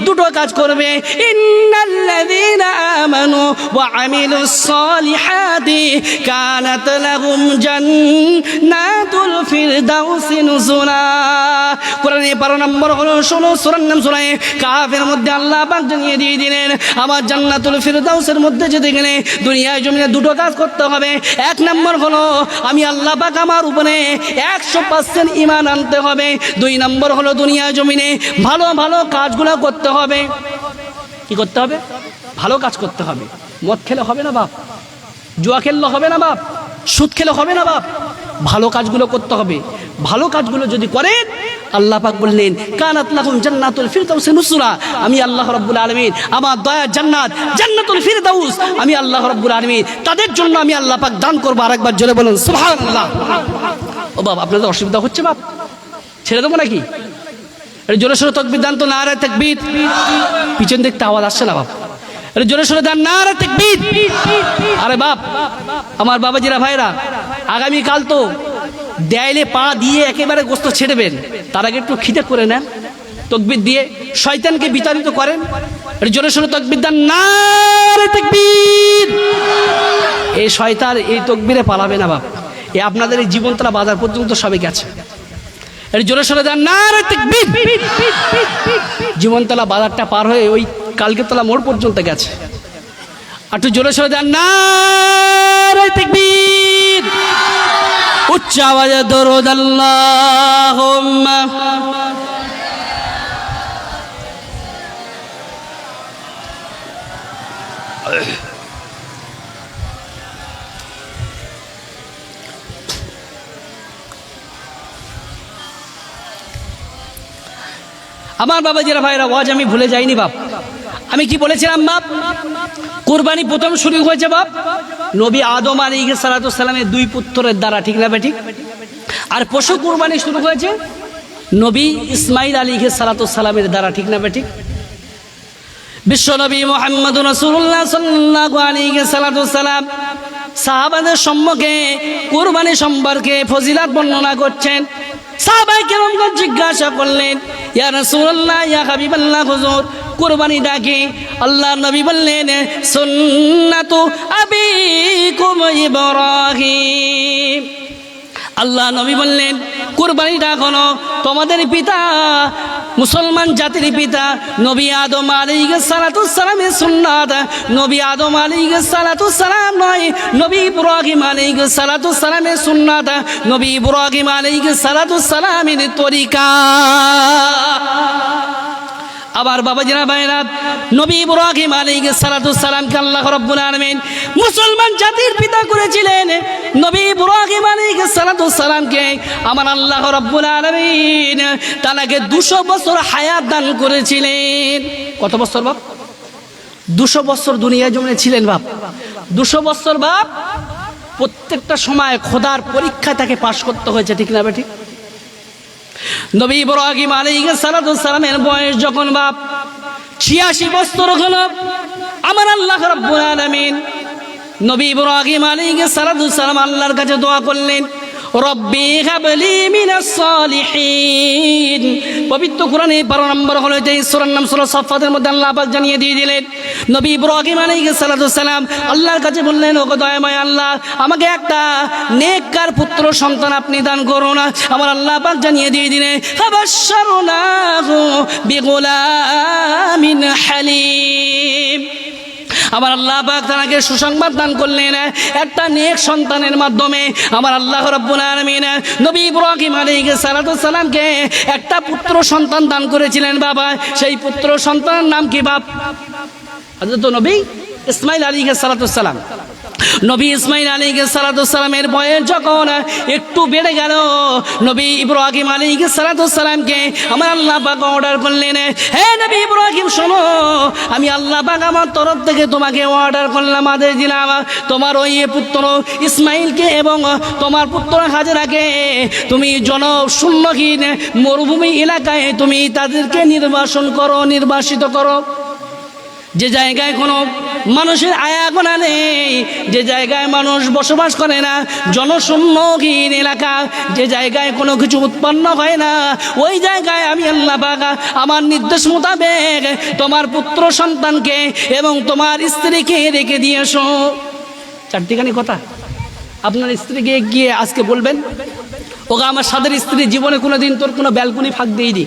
দুটো কাজ করবে। ইন্নাল্লাযীনা আমানু ওয়া আমিলুস সালিহাতি কানাত লাহুম জান্নাতুল ফিরদাউসি নুজুলা। কোরআনে 12 নম্বর হলো 16 সূরার নাম সূরা কাফের মধ্যে আল্লাহ পাক জানিয়ে দিয়ে দিলেন, আমার জান্নাতুল ফিরদাউসের মধ্যে যেতে গেলে দুনিয়ায় জমিনে দুটো কাজ করতে হবে। এক নম্বর হলো আমি আল্লাহ পাক আমার উপরে 100% ঈমান আনতে হবে। 2 নম্বর হলো দুনিয়া জমিনে ভালো ভালো কাজগুলো করতে হবে। কি করতে হবে? ভালো কাজ করতে হবে। মদ খেলে হবে না বাপ, জুয়া খেললে হবে না বাপ, সুদ খেলে হবে না বাপ, ভালো কাজগুলো করতে হবে। ভালো কাজগুলো যদি করেন, আল্লাহ পাক বললেন কানাত লাহুম জান্নাতুল ফিরদাউস নুসুরা, আমি আল্লাহ রাব্বুল আলামিন আমার দয়ার জান্নাত জান্নাতুল ফিরদাউস আমি আল্লাহ রাব্বুল আলামিন তাদের জন্য আমি আল্লাহ পাক দান করব। আরেকবার জোরে বলুন সুবহানাল্লাহ। ও বাপ, আপনাদের অসুবিধা হচ্ছে বাপ? ছেড়ে দেবো নাকি? জোরে সোরে তাকবীর দান তো, নারে তাকবীর। পিছন দেখতে আওয়াজ আসছে না বাপ, জোরে সোরে দান নারে তাকবীর। আরে বাপ, আমার বাবাজিরা ভাইরা, আগামী কাল তো দেয়ালে পা দিয়ে একেবারে গোস্ত ছেড়েবেন, তার আগে একটু খিদে করে নেন, তাকবীর দিয়ে শয়তানকে বিতাড়িত করেন। জোরে সোরে তাকবীর দান নারে তাকবীর। এই শয়তান এই তাকবীরে পালাবে না বাপ, এ আপনাদের এই জীবনতলা বাজার পর্যন্ত সবে গেছে। জোরে সোরে দান নারে তাকবীর। জীবনতলা বাজারটা পার হয়ে ওই কালকেতলা মোড় পর্যন্ত গেছে। একটু জোরে সোরে দান নারে তাকবীর। উচ্চ আওয়াজে দরুদ আল্লাহুম্মা। আমার বাবাজিরা ভাইরা, ওয়াজ আমি ভুলে যাইনি বাপ। আমি কি বলেছিলাম বাপ? কুরবানি প্রথম শুরু হয়েছে বাপ নবী আদম আলাইহিস সালাতু সালামের 2 পুত্রের দ্বারা, ঠিক না বেঠিক? আর পশু কুরবানি শুরু হয়েছে নবী ইসমাইল আলাইহিস সালাতু সালামের দ্বারা, ঠিক না বেঠিক? বিশ্ব নবী মুহাম্মদুর রাসূলুল্লাহ সাল্লাল্লাহু আলাইহি সালাতু সালাম সাহাবাদের সম্মুখে কুরবানি সম্পর্কে ফজিলত বর্ণনা করছেন। সাহাবায়ে কেরামগণ জিজ্ঞাসা করলেন, ইয়া রাসূলুল্লাহ, ইয়া হাবিবাল্লাহ, হুজুর কুরবানি ডাকে। আল্লাহ নবী বললেন, সুন্নাতু আবিকুম ইব্রাহিম। আল্লাহ নবী বললেন, কুরবানিটা হলো তোমাদের পিতা মুসলমান জাতির পিতা নবী আদম আলাইহিস সালাতু সালামের সুন্নাত। নবী আদম আলাইহিস সালাতু সালাম নয়, নবী ইব্রাহিম আলাইহিস সালাতু সালামের সুন্নাত, নবী ইব্রাহিম আলাইহিস সালাতু সালামের তরিকা। আবার বাবাজিরা ভাইরা, নবী ইব্রাহিম আলাইহিস সালাতু সালামকে আল্লাহ রাব্বুল আলামিন মুসলমান জাতির পিতা করেছিলেন। নবী ইব্রাহিম আলাইহিস সালাতু সালামকে আমার আল্লাহ রাব্বুল আলামিন তাকে 200 বছর হায়াত দান করেছিলেন। কত বছর বাপ? 200 বছর দুনিয়ায় জমিনে ছিলেন বাপ। 200 বছর বাপ। প্রত্যেকটা সময় খোদার পরীক্ষা তাকে পাশ করতে হয়েছে, ঠিক না বেঠিক? নবী ইব্রাহিম আলাইহিস সালাতু সালামের বয়স যখন বাপ 86 বছর হলো, আমার আল্লাহ রাব্বুল আলামিন নবী ইব্রাহিম আলাইহিস সালাম আল্লাহর কাছে দোয়া করলেন, রব্বি হাবলি মিনাস সালিহিন। পবিত্র কোরআনে 12 নম্বর হলো যে সূরার নাম সূরা সাফফাতের মধ্যে আল্লাহ পাক জানিয়ে দিয়ে দিলেন, নবী ইব্রাহিম আলাইহিস সালাম আল্লাহর কাছে বললেন, ওগো দয়াময় আল্লাহ, আমাকে একটা নেককার পুত্র সন্তান আপনি দান করুন। আমার আল্লাহ পাক জানিয়ে দিয়ে দিলেন, ফাবাশশারনাহু বিগুলামিন হালিম। আমার আল্লাহ পাক তাকে সুসংবাদ দান করলেন একটা নেক সন্তানের মাধ্যমে। আমার আল্লাহ রাব্বুল আলামিন নবী ইব্রাহিম আলাইহিস সালামকে একটা পুত্র সন্তান দান করেছিলেন বাবা। সেই পুত্র সন্তানের নাম কি বাপ? হযরত নবী ইসমাইল আলাইহিস সালাম। নবী ইসমাইল আলাইহিস সালামের বয়স যখন একটু বেড়ে গেল, নবী ইব্রাহিম আলাইহিস সালামকে আমার আল্লাহ পাক অর্ডার করলেন, হে নবী ইব্রাহিম শোনো, আমি আল্লাহ পাক আমার তরফ থেকে তোমাকে অর্ডার করলাম, আদেশ দিলাম, তোমার ওই পুত্র ইসমাইলকে এবং তোমার পুত্র হাজরাকে তুমি জনশূন্যহীন মরুভূমি এলাকায় তুমি তাদেরকে নির্বাসিত করো। যে জায়গায় কোনো মানুষের আয়াগোনা নেই, যে জায়গায় মানুষ বসবাস করে না, জনশূন্যহীন এলাকা, যে জায়গায় কোনো কিছু উৎপন্ন হয় না, ওই জায়গায় আমি আল্লাহ পাক আমার নির্দেশ মোতাবেক তোমার পুত্র সন্তানকে এবং তোমার স্ত্রীকে রেখে দিয়ে এসো। চারটিখানি কথা আপনার স্ত্রীকে গিয়ে আজকে বলবেন, ওগা আমার সাদের স্ত্রী, জীবনে কোনোদিন তোর কোনো ব্যালকনি ফাঁক দিইনি,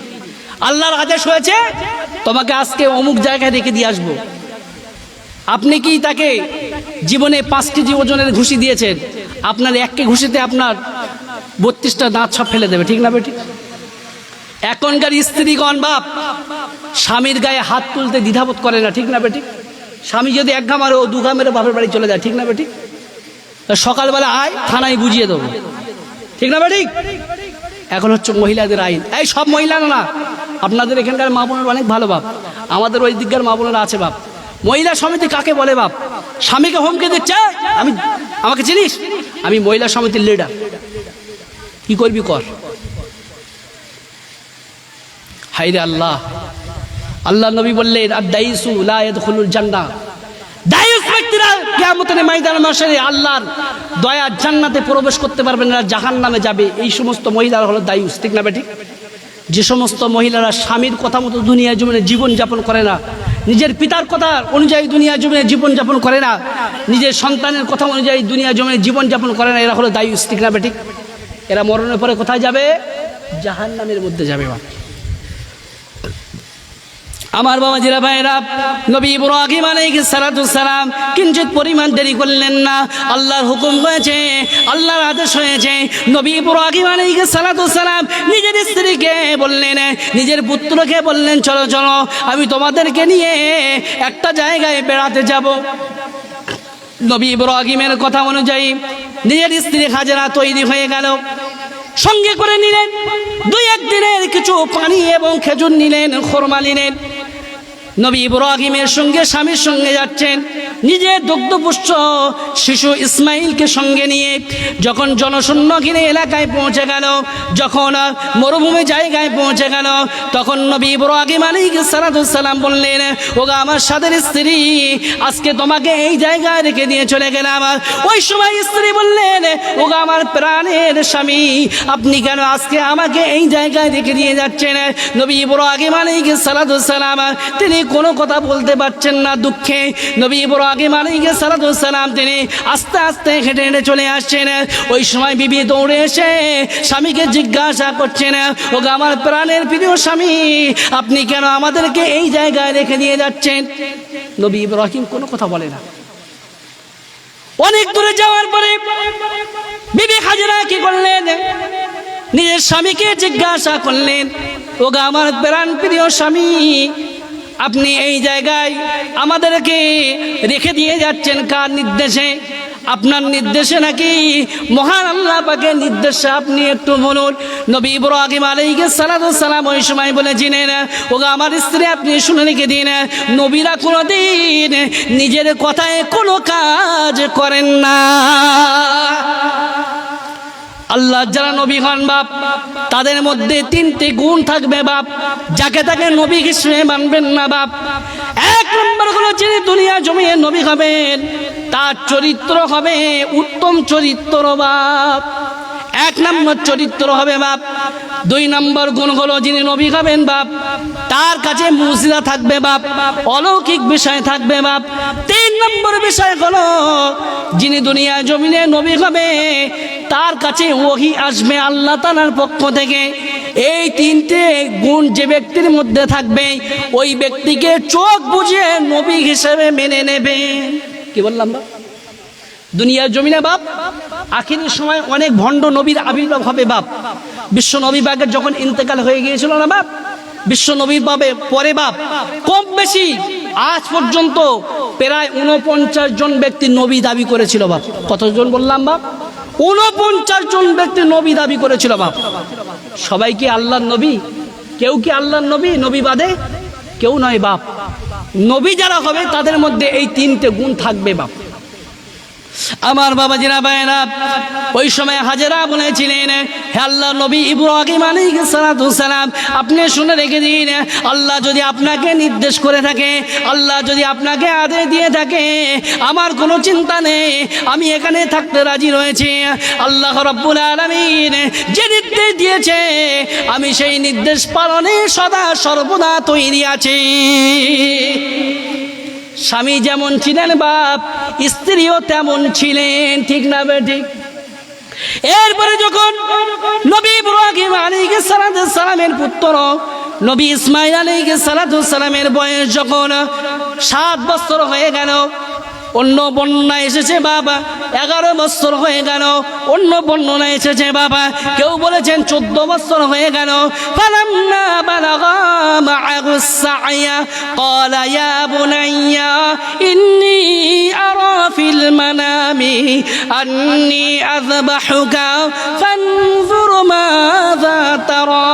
আল্লাহর আদেশ হয়েছে তোমাকে আজকে অমুক জায়গায় রেখে দিয়ে আসবো। আপনি কি তাকে জীবনে 5 কেজি ওজনের ঘুষি দিয়েছেন? আপনার 1 ঘুষিতে আপনার 32টা দাঁত সব ফেলে দেবে, ঠিক না বেটি? এখনকার স্ত্রীগণ বাপ স্বামীর গায়ে হাত তুলতে দ্বিধাবোধ করে না, ঠিক না বেটি? স্বামী যদি 1 ঘা মারে, ও 2 ঘা মেরে বাপের বাড়ি চলে যায়, ঠিক না বেটি? সকালবেলা আয়, থানায় বুঝিয়ে দেবো, ঠিক না বেটি? এখন হচ্ছে মহিলাদের আইন। এই সব মহিলা না, আপনাদের এখানকার মা বোনের অনেক ভালো বাপ, আমাদের ওই দিককার মা বোনেরা আছে বাপ। মহিলা সমিতি কাকে বলে বাপ? স্বামীকে হুমকি দিচ্ছে, আমাকে চিনিস, আমি মহিলা সমিতির লিডার, কি করবি কর। হায়রে আল্লাহ, আল্লাহ নবী বললেন, আদ-দাইসু লা ইয়াদখুলুল জান্নাহ, দায়ুস ব্যক্তিরা কিয়ামতের ময়দানে মাশারে আল্লাহর দয়া জান্নাতে প্রবেশ করতে পারবে না, জাহান্নামে যাবে। এই সমস্ত মহিলারা হলো দায়ুস, ঠিক না বেটি? যে সমস্ত মহিলারা স্বামীর কথা মতো দুনিয়া জীবনে জীবন যাপন করে না, নিজের পিতার কথা অনুযায়ী দুনিয়া জীবনে জীবন যাপন করে না, নিজের সন্তানের কথা অনুযায়ী দুনিয়া জীবনে জীবন যাপন করে না, এরা হলো দায়ুস, ঠিক না বেটি? এরা মরণের পরে কোথায় যাবে? জাহান্নামের মধ্যে যাবে। আমার বাবা জিরা ভাইরা, নবী ইব্রাহিম আলাইহিস সালাম কিঞ্চিত পরিমাণ দেরি করলেন না। আল্লাহর হুকুম হয়েছে, আল্লাহর আদেশ হয়েছে। নবী ইব্রাহিম আলাইহিস সালাম নিজের স্ত্রীকে বললেন, নিজের পুত্রকে বললেন, চলো চলো আমি তোমাদেরকে নিয়ে একটা জায়গায় বেড়াতে যাব। নবী ইব্রাহিমের কথা অনুযায়ী নিজের স্ত্রী হাজেরা তৈরি হয়ে গেল, সঙ্গে করে নিলেন 2-1 দিনের কিছু পানি এবং খেজুর নিলেন, খোরমা নিলেন। নবী ইব্রাহিমের সঙ্গে স্বামীর সঙ্গে যাচ্ছেন, নিজের দুগ্ধপুষ্ট শিশু ইসমাইলকে সঙ্গে নিয়ে যখন জনশূন্যহীন এলাকায় পৌঁছে গেল, যখন মরুভূমি জায়গায় পৌঁছে গেল, তখন নবী ইব্রাহিম আলাইহিস সালাম বললেন, ওগা আমার সাদের স্ত্রী, আজকে তোমাকে এই জায়গায় রেখে দিয়ে চলে গেলাম। ওই সময় স্ত্রী বললেন, ওগা আমার প্রাণের স্বামী, আপনি কেন আজকে আমাকে এই জায়গায় রেখে দিয়ে যাচ্ছেন? নবী ইব্রাহিম আলাইহিস সালাম তিনি কোনো কথা বলতে পারছেন না দুঃখে। নবী ইব্রাহিম আলাইহিস সালাম তিনি আস্তে আস্তে হেঁটে হেঁটে চলে আসছেন। ওই সময় বিবি দৌড়ে এসে স্বামীকে জিজ্ঞাসা করছেন, ওগো আমার প্রাণের প্রিয় স্বামী, আপনি কেন আমাদেরকে এই জায়গায় রেখে দিয়ে যাচ্ছেন? নবী ইব্রাহিম কোনো কথা বলে না। অনেক দূরে যাওয়ার পরে বিবি হাজেরা কি করলেন? নিজের স্বামীকে জিজ্ঞাসা করলেন, ওগো আমার প্রাণ প্রিয় স্বামী, আপনি এই জায়গায় আমাদেরকে রেখে দিয়ে যাচ্ছেন কার নির্দেশে? আপনার নির্দেশে নাকি মহান আল্লাহ পাকের নির্দেশে? আপনি একটু বলুন। নবী ইব্রাহিম আলাইহিস সালাম ওই সময় বলেছিলেন, ওগো আমার স্ত্রী, আপনি শুনে রেখে দিন, নবীরা কোনোদিন নিজের কথায় কোনো কাজ করেন না। আল্লাহ যারা নবী হন বাপ, তাদের মধ্যে 3টি গুণ থাকবে বাপ, যাকে তাকে নবী হিসেবে মানবেন না বাপ। 1 নম্বর হলো, যিনি দুনিয়া জমিয়ে নবী হবেন তার চরিত্র হবে উত্তম চরিত্র বাপ। 1 নম্বর চরিত্র হবে বাপ। 2 নম্বর গুণ হলো যিনি নবী হবেন বাপ, তার কাছে মুজিজা থাকবে বাপ, অলৌকিক বিষয় থাকবে বাপ। 3 নম্বর বিষয় হলো যিনি দুনিয়া জমিনে নবী হবে তার কাছে ওহী আসবে আল্লাহ তাআলার পক্ষ থেকে। এই 3টে গুণ যে ব্যক্তির মধ্যে থাকবে ওই ব্যক্তিকে চোখ বুজিয়ে নবী হিসেবে মেনে নেবে। কি বললাম বাপ? দুনিয়ার জমিনে বাপ আখিরের সময় অনেক ভণ্ড নবীর আবির্ভাব হবে বাপ। বিশ্ব নবী পাকের যখন ইন্তেকাল হয়ে গিয়েছিল না বাপ, বিশ্ব নবীর পাবে পরে বাপ কম বেশি আজ পর্যন্ত প্রায় 49 জন ব্যক্তি নবী দাবি করেছিল বাপ। কতজন বললাম বাপ? 49 জন ব্যক্তি নবী দাবি করেছিল বাপ। সবাই কি আল্লাহর নবী? কেউ কি আল্লাহর নবী? নবী বাদে কেউ নয় বাপ। নবী যারা হবে তাদের মধ্যে এই 3টে গুণ থাকবে বাপ। আমার বাবাজিরা ভাইরা, ওই সময় হাজেরা বলেছিলেন, হে আল্লাহ নবী ইব্রাহিম আলাইহিস সালাম, আপনি শুনে রেখে দিন, আল্লাহ যদি আপনাকে নির্দেশ করে থাকে, আল্লাহ যদি আপনাকে আদেশ দিয়ে থাকে, আমার কোনো চিন্তা নেই, আমি এখানে থাকতে রাজি রয়েছি। আল্লাহ রাব্বুল আলামিন যে নির্দেশ দিয়েছে আমি সেই নির্দেশ পালনে সদা সর্বদা তৈরি আছি। স্বামী যেমন ছিলেন বাপ, স্ত্রীও তেমন ছিলেন, ঠিক না বেঠিক? এরপরে যখন নবী ইব্রাহিম আলাইহিস সালামের পুত্র নবী ইসমাঈল আলাইহিস সালামের বয়স যখন 7 বছর হয়ে গেল, অন্য বর্ণনা এসেছে বাবা 11 বছর হয়ে গেল, অন্য বর্ণনা এসেছে বাবা কেউ বলেছেন 14 বছর হয়ে গেল। ফালাম্মা বালাগা মা'আহুস সা'য়া ক্বালা ইয়া বুনাইয়া ইন্নী আরা ফিল মানামি আন্নী আযবাহুকা ফানজুর মাযা তারা।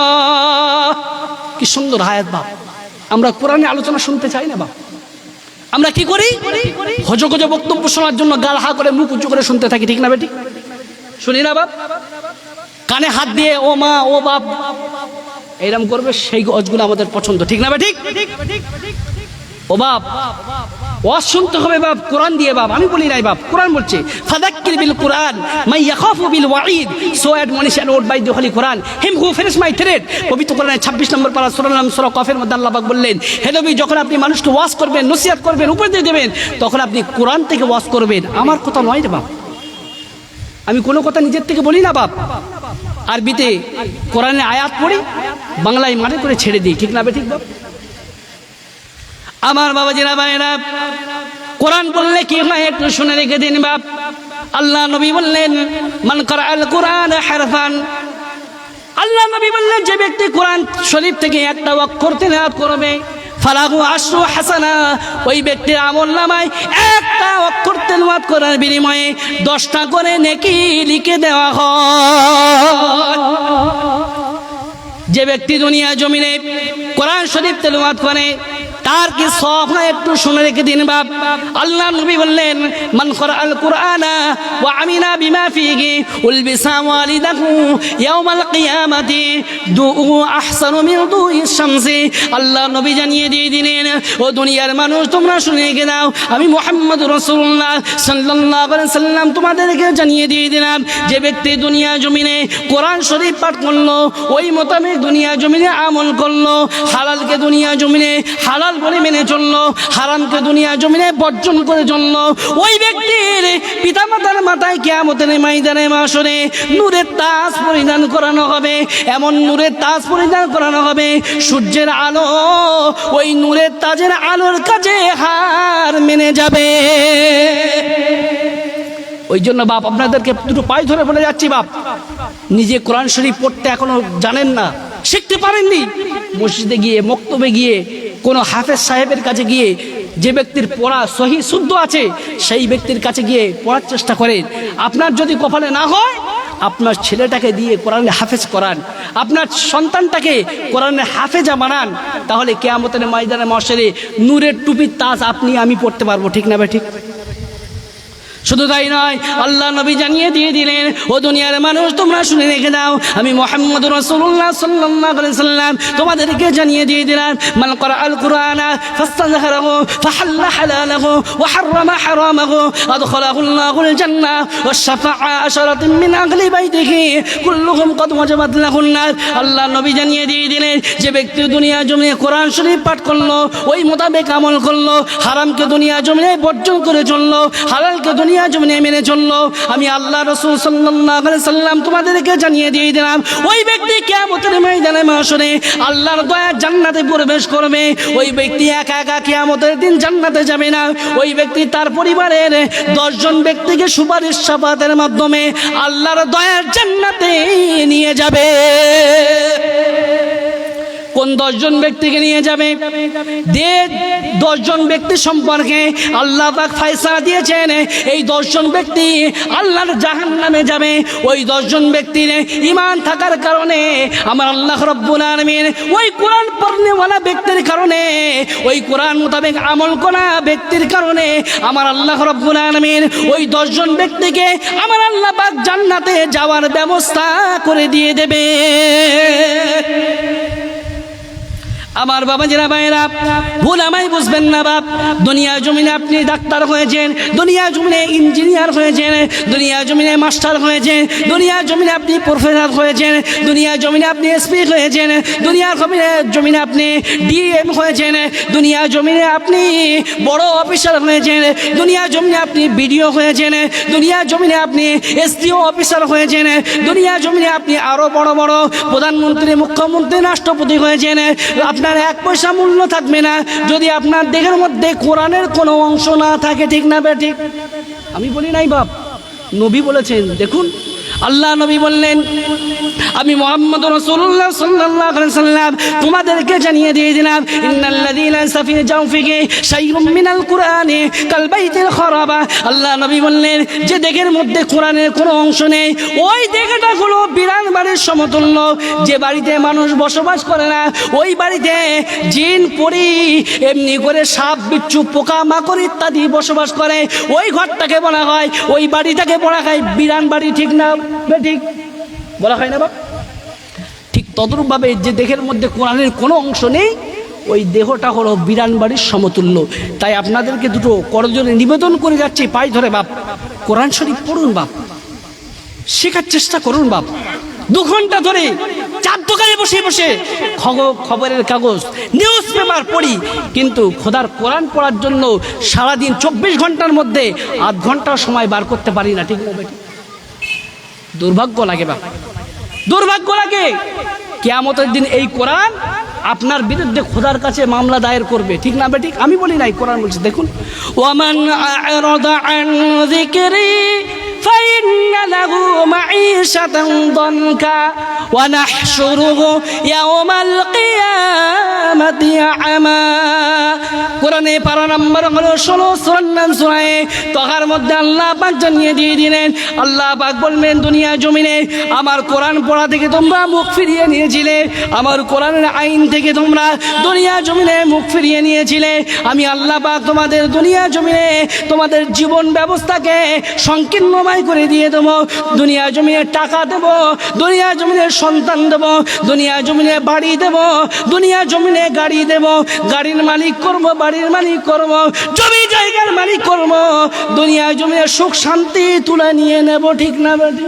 কি সুন্দর আয়াত বাপ। আমরা কোরআনে আলোচনা শুনতে চাই না বাপ, আমরা কি করি? হজগজ বক্তব্য শোনার জন্য গাল হা করে মুখ উঁচু করে শুনতে থাকি, ঠিক না বেটি? শুনি না বাপ? কানে হাত দিয়ে ও মা ও বাপ এরকম করবে, সেই অজগুলো আমাদের পছন্দ, ঠিক না বেটি? ও বাপ ওয়াজ শুনতে হবে বাপ কোরআন দিয়ে বাপ। আমি বলি নাই বাপ, কোরআন বলছে ফাযাক্কির বিল কোরআন মান ইয়াখাফু বিল ওয়াঈদ, so admonition word by the holy Quran, him who finish my threat. পবিত্র কোরআনের 26 নম্বর পারা সূরা নাম সূরা কফের মধ্যে আল্লাহ পাক বললেন, হে নবী যখন আপনি মানুষকে ওয়াজ করবেন, নসিহত করবেন, উপদেশ দেবেন, তখন আপনি কোরআন থেকে ওয়াজ করবেন, আমার কথা নয় রে বাপ। আমি কোনো কথা নিজের থেকে বলি না বাপ, আরবিতে কোরআনের আয়াত পড়ি, বাংলায় মানে করে ছেড়ে দিই, ঠিক না বেঠিক বাপ? আমার বাবাজিরা ভাইরা, কোরআন বললে কি হয় একটু শুনে রেখে দিন বাপ। আল্লাহ নবী বললেন মান ক্বারাআল কুরআন হারফান, আল্লাহ নবী বললেন যে ব্যক্তি কোরআন শরীফ থেকে একটা অক্ষর তেলাওয়াত করবে ফালাহু আশরু হাসানা, ওই ব্যক্তির আমলনামায় একটা অক্ষর তেলাওয়াত করার বিনিময়ে 10টা করে নেকি লিখে দেওয়া হয়। যে ব্যক্তি দুনিয়া জমিনে কোরআন শরীফ তেলাওয়াত করে তার কি সওয়াব হয় একটু শুনে রেখে দিন বাপ। আল্লাহ নবী বললেন মান ক্বারাআল কুরআনা ওয়া আমিলা বিমা ফিহি উলবিসা ওয়ালিদাহু ইয়াওমাল কিয়ামাতি দুউ আহসানু মিন দুইশ শামসি। আল্লাহ নবী জানিয়ে দিয়ে দিলেন, ও দুনিয়ার মানুষ তোমরা শুনে রেখে দাও, আমি মুহাম্মদ রাসূলুল্লাহ সাল্লাল্লাহু আলাইহি সাল্লাম তোমাদেরকে জানিয়ে দিয়ে দিলাম, যে ব্যক্তি দুনিয়া জমিনে কোরআন শরীফ পাঠ করলো, ওই মোতাবেক দুনিয়া জমিনে আমল করলো, হালালকে দুনিয়া জমিনে হালাল বলে মেনে চললো, হারামকে দুনিয়া জমিনে বর্জন করে চললো, ওই ব্যক্তির পিতামাতার মাথায় কিয়ামতের ময়দানে মাশরে নূরের তাজ পরিধান করানো হবে। এমন নূরের তাজ পরিধান করানো হবে, সূর্যের আলো ওই নূরের তাজের আলোর কাছে হার মেনে যাবে। ওই জন্য বাপ আপনাদেরকে দুটো পায়ে ধরে বলে যাচ্ছি বাপ, নিজে কোরআন শরীফ পড়তে এখনো জানেন না, শিখতে পারেননি, মসজিদে গিয়ে মক্তবে গিয়ে কোনো হাফেজ সাহেবের কাছে গিয়ে যে ব্যক্তির পড়া সহি শুদ্ধ আছে সেই ব্যক্তির কাছে গিয়ে পড়ার চেষ্টা করেন। আপনার যদি কপালে না হয় আপনার ছেলেটাকে দিয়ে কোরআনে হাফেজ করান, আপনার সন্তানটাকে কোরআনে হাফেজা বানান, তাহলে কিয়ামতের ময়দানে মাশরে নূরের টুপির তাজ আপনি আমি পড়তে পারবো, ঠিক না ভাই? ঠিক। শুধু তাই নয়, আল্লাহ নবী জানিয়ে দিয়ে দিলেন, ও দুনিয়ার মানুষ তোমরা শুনে রেখে দাও, আমি মুহাম্মদুর রাসূলুল্লাহ সাল্লাল্লাহু আলাইহি সাল্লাম তোমাদেরকে জানিয়ে দিয়ে দিলাম, মান ক্বারাআল কুরআনা ফাস্তাযহারাহু ফাহাল্লা হালালাহু ওয়া হাররামা হারামাহু আদখালাহুল্লাহুল জান্নাহ ওয়া শাফাআ আশরাতিন মিন আহলি বাইতিহি কুল্লুহুম কদ ওয়াজাবাত লাহুন নার। আল্লাহ নবী জানিয়ে দিয়ে দিলেন, যে ব্যক্তি দুনিয়া জমিনে কোরআন শরীফ পাঠ করলো, ওই মোতাবেক আমল করলো, হারামকে দুনিয়া জমিনে বর্জন করে চললো, হালালকে দুনিয়া জমিনে মেনে চললো, আমি আল্লাহ রাসূল সাল্লাল্লাহু আলাইহি সাল্লাম তোমাদেরকে জানিয়ে দিয়ে দিলাম, ওই ব্যক্তি কিয়ামতের ময়দানে মাশরে আল্লাহর দয়া জান্নাতে প্রবেশ করবে। ওই ব্যক্তি একা একা কিয়ামতের দিন জান্নাতে যাবে না, ওই ব্যক্তি তার পরিবারের 10 জন ব্যক্তিকে সুপারিশ শাফাতের মাধ্যমে আল্লাহর দয়ার জান্নাতে নিয়ে যাবে। কোন 10 জন ব্যক্তিকে নিয়ে যাবে? 10 জন ব্যক্তি সম্পর্কে আল্লাহ পাক ফয়সালা দিয়েছেন, এই 10 জন ব্যক্তি আল্লাহর জাহান্নামে যাবে। ওই 10 জন ব্যক্তির ঈমান থাকার কারণে আমার আল্লাহ রাব্বুল আলামিন ওই কোরআন পড়নেওয়ালা ব্যক্তির কারণে, ওই কোরআন মোতাবেক আমল করা ব্যক্তির কারণে আমার আল্লাহ রাব্বুল আলামিন ওই 10 জন ব্যক্তিকে আমার আল্লাহ পাক জান্নাতে যাওয়ার ব্যবস্থা করে দিয়ে দেবে। আমার বাবা যারা ভাইরা, ভুল আমায় বুঝবেন না বাপ, দুনিয়া জমিনে আপনি ডাক্তার হয়েছেন, দুনিয়া জমিনে ইঞ্জিনিয়ার হয়েছেন, দুনিয়া জমিনে মাস্টার হয়েছেন, দুনিয়া জমিনে আপনি প্রফেসর হয়েছেন, দুনিয়া জমিনে আপনি এসপি হয়েছেন, দুনিয়া জমিনে আপনি ডিএম হয়েছেন, দুনিয়া জমিনে আপনি বড় অফিসার হয়েছেন, দুনিয়া জমিনে আপনি বিডিও হয়েছেন, দুনিয়া জমিনে আপনি এসডিও অফিসার হয়েছেন, দুনিয়া জমিনে আপনি আরো বড় বড় প্রধানমন্ত্রী, মুখ্যমন্ত্রী, রাষ্ট্রপতি হয়েছেন। আপনার 1 পয়সা মূল্য থাকবে না যদি আপনার দেহের মধ্যে কোরআনের কোনো অংশ না থাকে, ঠিক না বে ঠিক? আমি বলি নাই বাপ, নবী বলেছেন। দেখুন আল্লাহ নবী বললেন, আমি মুহাম্মদ রাসূলুল্লাহ সাল্লাল্লাহু আলাইহি সাল্লাম তোমাদেরকে জানিয়ে দিয়ে দিলাম, ইন্নাল্লাযীনা সাফি জাওফিহি শাইউম মিনাল কুরআনি কাল বাইতিল খারাবা। আল্লাহ নবী বললেন, যে দেহের মধ্যে কোরআনের কোনো অংশ নেই, ওই দেহটা হলো বিরান বাড়ির সমতুল্য। যে বাড়িতে মানুষ বসবাস করে না, ওই বাড়িতে জিন পরি এমনি করে সাপ বিচ্ছু পোকা মাকড় ইত্যাদি বসবাস করে, ওই ঘরটাকে বলা হয়, ওই বাড়িটাকে বলা হয় বিরান বাড়ি, ঠিক না ঠিক? বলা হয় না বাপ? ঠিক তদ্রূপভাবে যে দেহের মধ্যে কোরআনের কোনো অংশ নেই, ওই দেহটা হলো বিরান বাড়ির সমতুল্য। তাই আপনাদেরকে দুটো করজোড়ে নিবেদন করে যাচ্ছি, পাই ধরে বাপ, কোরআন শরীফ পড়ুন বাপ, শেখার চেষ্টা করুন বাপ। 2 ঘন্টা ধরে 4 দোকানে বসে বসে খবরের কাগজ, নিউজ পেপার পড়ি, কিন্তু খোদার কোরআন পড়ার জন্য সারাদিন 24 ঘন্টার মধ্যে আধ ঘন্টা সময় বার করতে পারি না, ঠিক না বেটি? দুর্ভাগ্য লাগে বাপ, দুর্ভাগ্য লাগে। কিয়ামতের দিন এই কোরআন আপনার বিরুদ্ধে খোদার কাছে মামলা দায়ের করবে, ঠিক না বেটি? আমি বলি নাই, কোরআন বলছে। দেখুন, ওয়ামান আ'রাদা আন যিকরি ফাইন্না লাহু মাঈশাতান দানকা ওয়া নাহশুরুহু ইয়াওমাল কিয়ামাতি আমা। কোরআনে পারা নম্বর হলো 16 সূরার নাম সূরা তাহার মধ্যে আল্লাহ পাক জানিয়ে দিয়ে দিলেন, আল্লাহ পাক বলবেন, দুনিয়া জমিনে আমার কোরআন পড়া থেকে তোমরা মুখ ফিরিয়ে নিয়েছিলে, আমার কোরআনের আইন থেকে তোমরা দুনিয়া জমিনে মুখ ফিরিয়ে নিয়েছিলে, আমি আল্লাহ পাক তোমাদের দুনিয়া জমিনে তোমাদের জীবন ব্যবস্থাকে সংকীর্ণময় করে দিয়ে দেবো। দুনিয়া জমিনে টাকা দেব, দুনিয়া জমিনে সন্তান দেব, দুনিয়া জমিনে বাড়ি দেব, দুনিয়া জমিনে গাড়ি দেব, গাড়ির মালিক করব, বাড়ির মালিক করব, জমি জায়গার মালিক করব, দুনিয়া জমিনে সুখ শান্তি তুলে নিয়ে নেব, ঠিক না বেটি?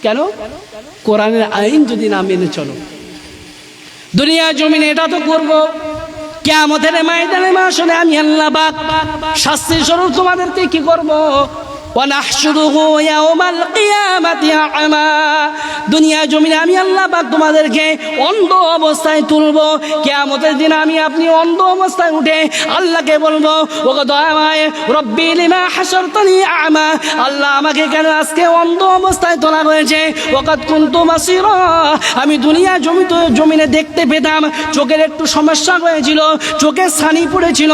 কেন? কোরআনের আইন যদি না মেনে চলো, দুনিয়া জমিনে এটা তো করবো, কিয়ামতের ময়দানে মাশরে আমি আল্লাহ পাক শাস্তি স্বরূপ তোমাদেরকে কি করব? ওয়ানাহশুরুহু ইয়াওমাল কিয়ামাতি আমা। দুনিয়া জমিনে আমি আল্লাহ পাক তোমাদেরকে অন্ধ অবস্থায় তুলব। কিয়ামতের দিন আমি আপনি অন্ধ অবস্থায় উঠে আল্লাহকে বলবো, ওগো দয়াময় রব্বি লিমা হাশারতানি আমা, আল্লাহ আমাকে কেন আজকে অন্ধ অবস্থায় তোলা হয়েছে? ওয়াকাদ কুনতু বাসীরা, আমি দুনিয়া জমিনে দেখতে পেতাম, চোখের একটু সমস্যা হয়েছিল, চোখে ছানি পড়েছিল,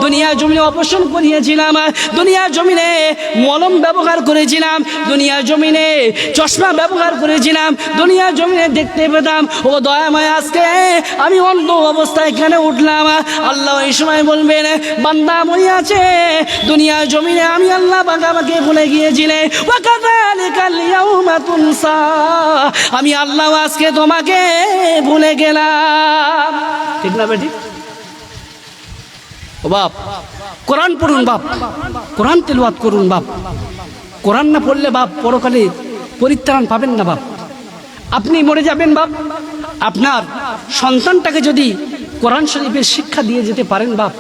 দুনিয়া জমিনে অপারেশন করিয়েছিলাম, দুনিয়া জমিনে মলম ব্যবহার করেছিলাম দুনিয়া জমিনে, চশমা ব্যবহার করেছিলাম দুনিয়া জমিনে, দেখতে পেতাম ও দয়াময় আজকে আমি অন্ধ অবস্থায় এখানে উঠলাম। আল্লাহ এই সময় বলবেন বান্দা মনে আছে দুনিয়া জমিনে আমি আল্লাহ পাক আমাকে ভুলে গিয়েছিলে, ওয়াকাযালিকাল ইয়াউমা তুনসা, আমি আল্লাহ আজকে তোমাকে ভুলে গেলাম। ঠিক না বেটি? ও বাপ, কোরআন পড়ুন বাপ, কোরআন তেলাওয়াত করুন বাপ। কোরআন না পড়লে বাপ পরকালে পরিত্রাণ পাবেন না বাপ। আপনি মরে যাবেন বাপ, আপনার সন্তানটাকে যদি কোরআন শরীফের শিক্ষা দিয়ে যেতে পারেন বাপ,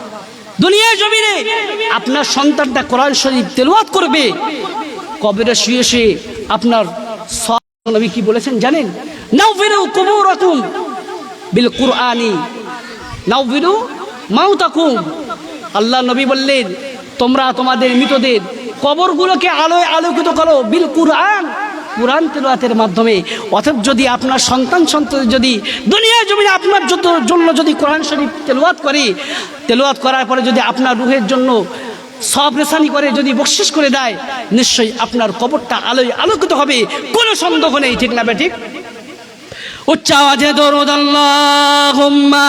দুনিয়া জমিনে আপনার সন্তানটা কোরআন শরীফ তেলাওয়াত করবে, কবরে শুয়ে শুয়ে আপনার নবী কি বলেছেন জানেন? নাউফিরু কুবুরাকুম বিল কুরআনি নাউফিরু মাউতাকুম। আল্লাহ নবী বললেন তোমরা তোমাদের মৃতদের কবরগুলোকে আলোয় আলোকিত করো বিল কুরআন, কুরআন তেলাওয়াতের মাধ্যমে। অতএব যদি আপনার সন্তান সন্ততি যদি দুনিয়া জমিনে আপনার জন্য যদি কোরআন শরীফ তেলাওয়াত করে, তেলাওয়াত করার পরে যদি আপনার রুহের জন্য সব রেসানি করে যদি বকশিশ করে দেয়, নিশ্চয়ই আপনার কবরটা আলোয় আলোকিত হবে, কোনো সন্দেহ নেই। ঠিক না বেঠিক? উচ্চ আওয়াজে দরুদ আল্লাহুম্মা